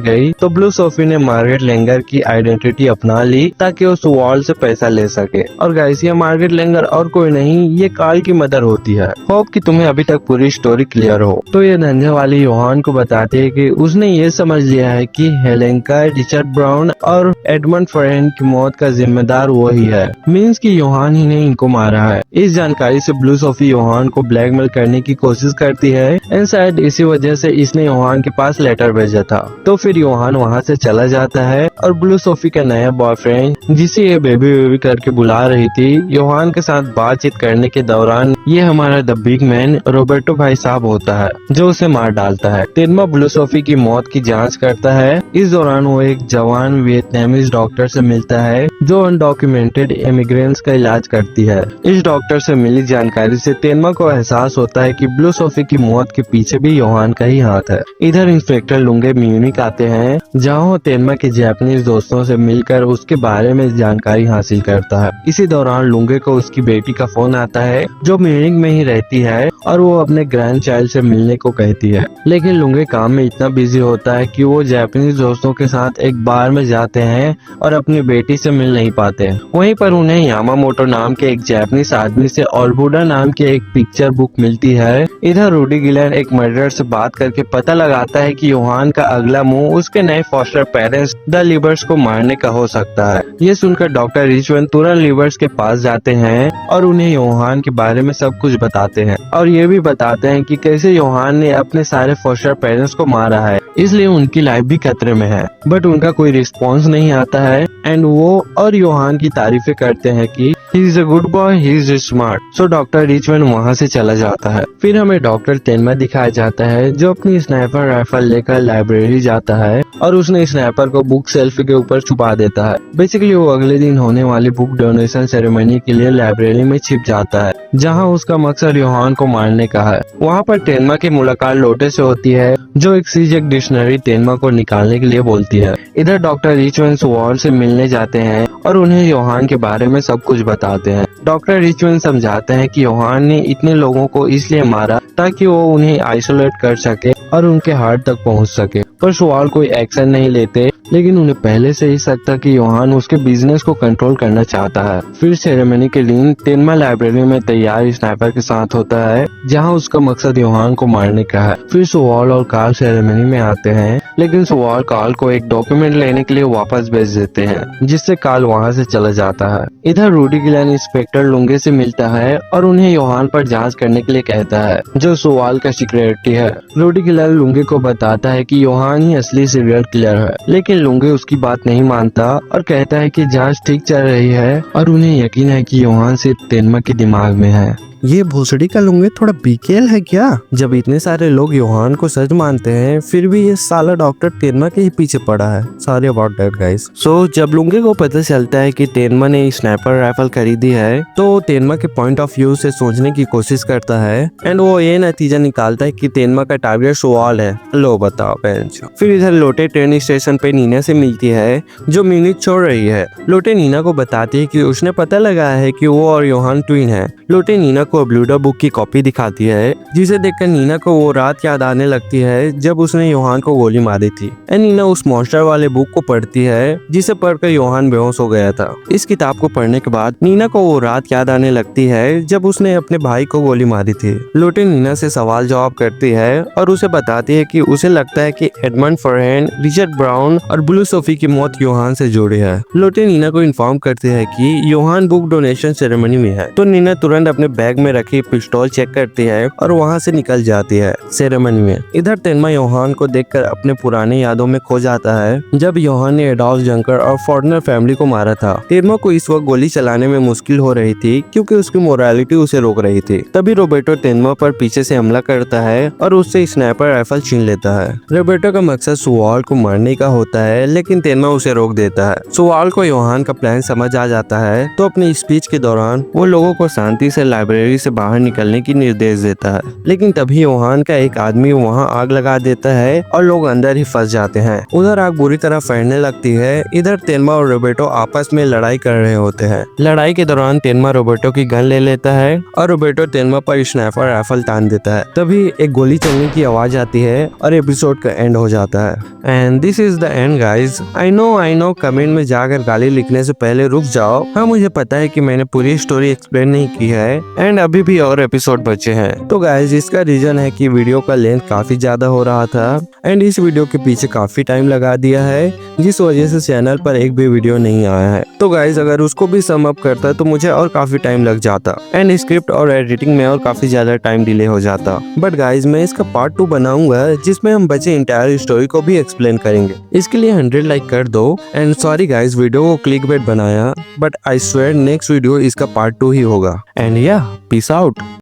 गई तो ब्लू सोफी ने मार्गरेट लैंगर की आइडेंटिटी अपना ली ताकि वो सोवाल से पैसा ले सके। और गाइस ये मार्गरेट लैंगर और कोई नहीं, ये कार्ल की मदर होती है। होप कि तुम्हें अभी तक पूरी स्टोरी क्लियर हो। तो ये धंधे वाली योहान को बताती है कि उसने ये समझ लिया है कि हेलेंका, रिचर्ड ब्राउन और एडमंड फरेन की मौत का जिम्मेदार वो ही है। मीन्स कि योहान ही ने इनको मारा है। इस जानकारी से ब्लू सोफी योहान को ब्लैकमेल करने की कोशिश करती है एंड शायद इसी वजह से इसने योहान के पास लेटर भेजा था। तो फिर योहान वहाँ से चला जाता है और ब्लू सोफी का नया बॉयफ्रेंड, जिसे ये बेबी बेबी करके बुला रही थी, योहान के साथ बातचीत करने के दौरान ये हमारा द बिग मैन रॉबर्टो भाई साहब होता है, जो उसे मार डालता है। तेनमा ब्लू सोफी की मौत की जांच करता है। इस दौरान वो एक जवान वियतनामीज डॉक्टर से मिलता है जो अनडॉक्यूमेंटेड इमिग्रेंट्स का इलाज करती है। इस डॉक्टर से मिली जानकारी से तेनमा को एहसास होता है कि ब्लू सोफी की मौत के पीछे भी योहान का ही हाथ है। इधर इंस्पेक्टर लुंगे म्यूनिख आते हैं, जहाँ वो तेनमा के जापानीज दोस्तों से मिलकर उसके बारे में जानकारी हासिल करता है। इसी दौरान लुंगे को उसकी बेटी का फोन आता है, जो म्यूनिख में ही रहती है, और वो अपने ग्रैंड चाइल्ड से मिलने को कहती है। लेकिन लुंगे काम में इतना बिजी होता है कि वो जापानीज दोस्तों के साथ एक बार में जाते हैं और अपनी बेटी से मिल नहीं पाते। वहीं पर उन्हें यामामोटो नाम के एक जापानीज आदमी से ऑल्बुडा नाम के एक पिक्चर बुक मिलती है। इधर रूडी गिलैन एक मर्डरर से बात करके पता लगाता है कि योहान का अगला मूव उसके नए फॉस्टर पेरेंट्स द लिबर्स को मारने का हो सकता है। ये सुनकर डॉक्टर रिचवन तुरंत लिबर्स के पास जाते हैं और उन्हें योहान के बारे में सब कुछ बताते हैं, और ये भी बताते हैं कि कैसे योहान ने अपने सारे फॉस्टर पेरेंट्स को मारा है, इसलिए उनकी लाइफ भी खतरे में है। बट उनका कोई रिस्पॉन्स नहीं आता है एंड वो और योहान की तारीफें करते हैं कि he is a good boy, he is smart. So doctor रिचवन वहाँ से चला जाता है। फिर हमें डॉक्टर तेनमा दिखाया जाता है, जो अपनी स्नाइपर राइफल लेकर लाइब्रेरी जाता है और उसने स्नाइपर को बुक शेल्फ के ऊपर छुपा देता है। बेसिकली वो अगले दिन होने वाली बुक डोनेशन सेरेमनी के लिए लाइब्रेरी में छिप जाता है, जहाँ उसका मकसद योहान को मारने का है। वहाँ पर तेनमा की मुलाकात लोटे से होती है, जो एक सीजेक डिक्शनरी तेनमा को निकालने के लिए बोलती है। इधर डॉक्टर रिचवन सोवाल से मिलने जाते हैं और उन्हें योहान के बारे में सब कुछ बताते हैं। डॉक्टर रिचवन समझाते हैं कि योहान ने इतने लोगों को इसलिए मारा ताकि वो उन्हें आइसोलेट कर सके और उनके हार्ट तक पहुंच सके। पर सोवाल कोई एक्शन नहीं लेते, लेकिन उन्हें पहले से ही शक था कि योहान उसके बिजनेस को कंट्रोल करना चाहता है। फिर सेरेमनी के दिन तेनमा लाइब्रेरी में तैयार स्नाइपर के साथ होता है, जहां उसका मकसद योहान को मारने का है। फिर सोवाल और कार्ल सेरेमनी में आते हैं, लेकिन सोवाल कार्ल को एक डॉक्यूमेंट लेने के लिए वापस भेज देते हैं, जिससे कार्ल वहां से चला जाता है। इधर रूडी गिलैन इंस्पेक्टर लुंगे से मिलता है और उन्हें योहान पर जांच करने के लिए कहता है, जो सोवाल का सिक्योरिटी है। रूडी गिलैन लुंगे को बताता है कि योहान ही असली सीरियल किलर है, लेकिन लुंगे उसकी बात नहीं मानता और कहता है कि जांच ठीक चल रही है और उन्हें यकीन है कि योहान सिर्फ तेनमा के दिमाग में है। ये भोसड़ी का लुंगे थोड़ा बीकेल है क्या? जब इतने सारे लोग योहान को सच मानते हैं, फिर भी ये साला डॉक्टर तेनमा के ही पीछे पड़ा है। Sorry about that guys. So जब लुंगे को पता चलता है कि तेनमा ने स्नाइपर राइफल खरीदी है, तो तेनमा के पॉइंट ऑफ व्यू से सोचने की कोशिश करता है एंड वो ये नतीजा निकालता है कि तेनमा का टारगेट सुवाल है। लो बताओ बेंच। फिर इधर लोटे ट्रेन स्टेशन पे नीना से मिलती है जो म्यूनिख छोड़ रही है। लोटे नीना को बताती है कि उसने पता लगाया है कि वो और योहान ट्विन है। लोटे नीना को ब्लूडा बुक की कॉपी दिखाती है जिसे देखकर नीना को वो रात याद आने लगती है जब उसने योहान को गोली मारी थी। एंड नीना उस मॉन्स्टर वाले बुक को पढ़ती है जिसे पढ़कर योहान बेहोश हो गया था। इस किताब को पढ़ने के बाद नीना को वो रात याद आने लगती है जब उसने अपने भाई को गोली मारी थी। लोटे नीना से सवाल जवाब करती है और उसे बताती है कि उसे लगता है कि एडमंड फरहेन, रिचर्ड ब्राउन और ब्लू सोफी की मौत योहान से जुड़ी है। लोटे नीना को इन्फॉर्म करते हैं कि योहान बुक डोनेशन सेरेमनी में है, तो नीना तुरंत अपने बैग में रखी पिस्टल चेक करती है और वहाँ से निकल जाती है सेरेमनी में। इधर तेनमा योहान को देखकर अपने पुराने यादों में खो जाता है जब योहान ने एडोल्फ जंकर और फॉर्नर फैमिली को मारा था। तेनमा को इस वक्त गोली चलाने में मुश्किल हो रही थी क्योंकि उसकी मोरालिटी उसे रोक रही थी। तभी रोबर्टो तेनमा पर पीछे से हमला करता है और उससे स्नाइपर राइफल छीन लेता है। रोबर्टो का मकसद सुवाल को मारने का होता है, लेकिन तेनमा उसे रोक देता है। सुवाल को योहान का प्लान समझ आ जाता है, तो अपनी स्पीच के दौरान वो लोगों को शांति से लाइब्रेरी से बाहर निकलने की निर्देश देता है। लेकिन तभी योहान का एक आदमी वहां आग लगा देता है और लोग अंदर ही फंस जाते हैं। उधर आग बुरी तरह फैलने लगती है। इधर तेनमा और रोबर्टो आपस में लड़ाई कर रहे होते हैं। लड़ाई के दौरान तेनमा रोबर्टो की गन ले लेता है और रोबर्टो तेनमा पर स्नाइपर राइफल तान देता है। तभी एक गोली चलने की आवाज आती है और एपिसोड का एंड हो जाता है। And this is the end guys. I know comment में जाकर गाली लिखने से पहले रुक जाओ। हाँ, मुझे पता है कि मैंने पूरी स्टोरी एक्सप्लेन नहीं की है एंड अभी भी और एपिसोड बचे हैं। तो गाइज इसका रीजन है कि वीडियो का लेंथ काफी ज्यादा हो रहा था एंड इस वीडियो के पीछे काफी टाइम लगा दिया है, जिस वजह से चैनल पर एक भी वीडियो नहीं आया है। तो गाइज अगर उसको भी सम अप करता तो मुझे और काफी टाइम लग जाता एंड स्क्रिप्ट और एडिटिंग में और काफी ज्यादा टाइम डिले हो जाता। बट गाइज मैं इसका पार्ट 2 बनाऊंगा जिसमें हम बचे इंटायर स्टोरी को भी एक्सप्लेन करेंगे। इसके लिए 100 लाइक कर दो एंड सॉरी गाइज वीडियो को क्लिकबेट बनाया, but I swear next video इसका पार्ट 2 ही होगा। एंड या पीस आउट।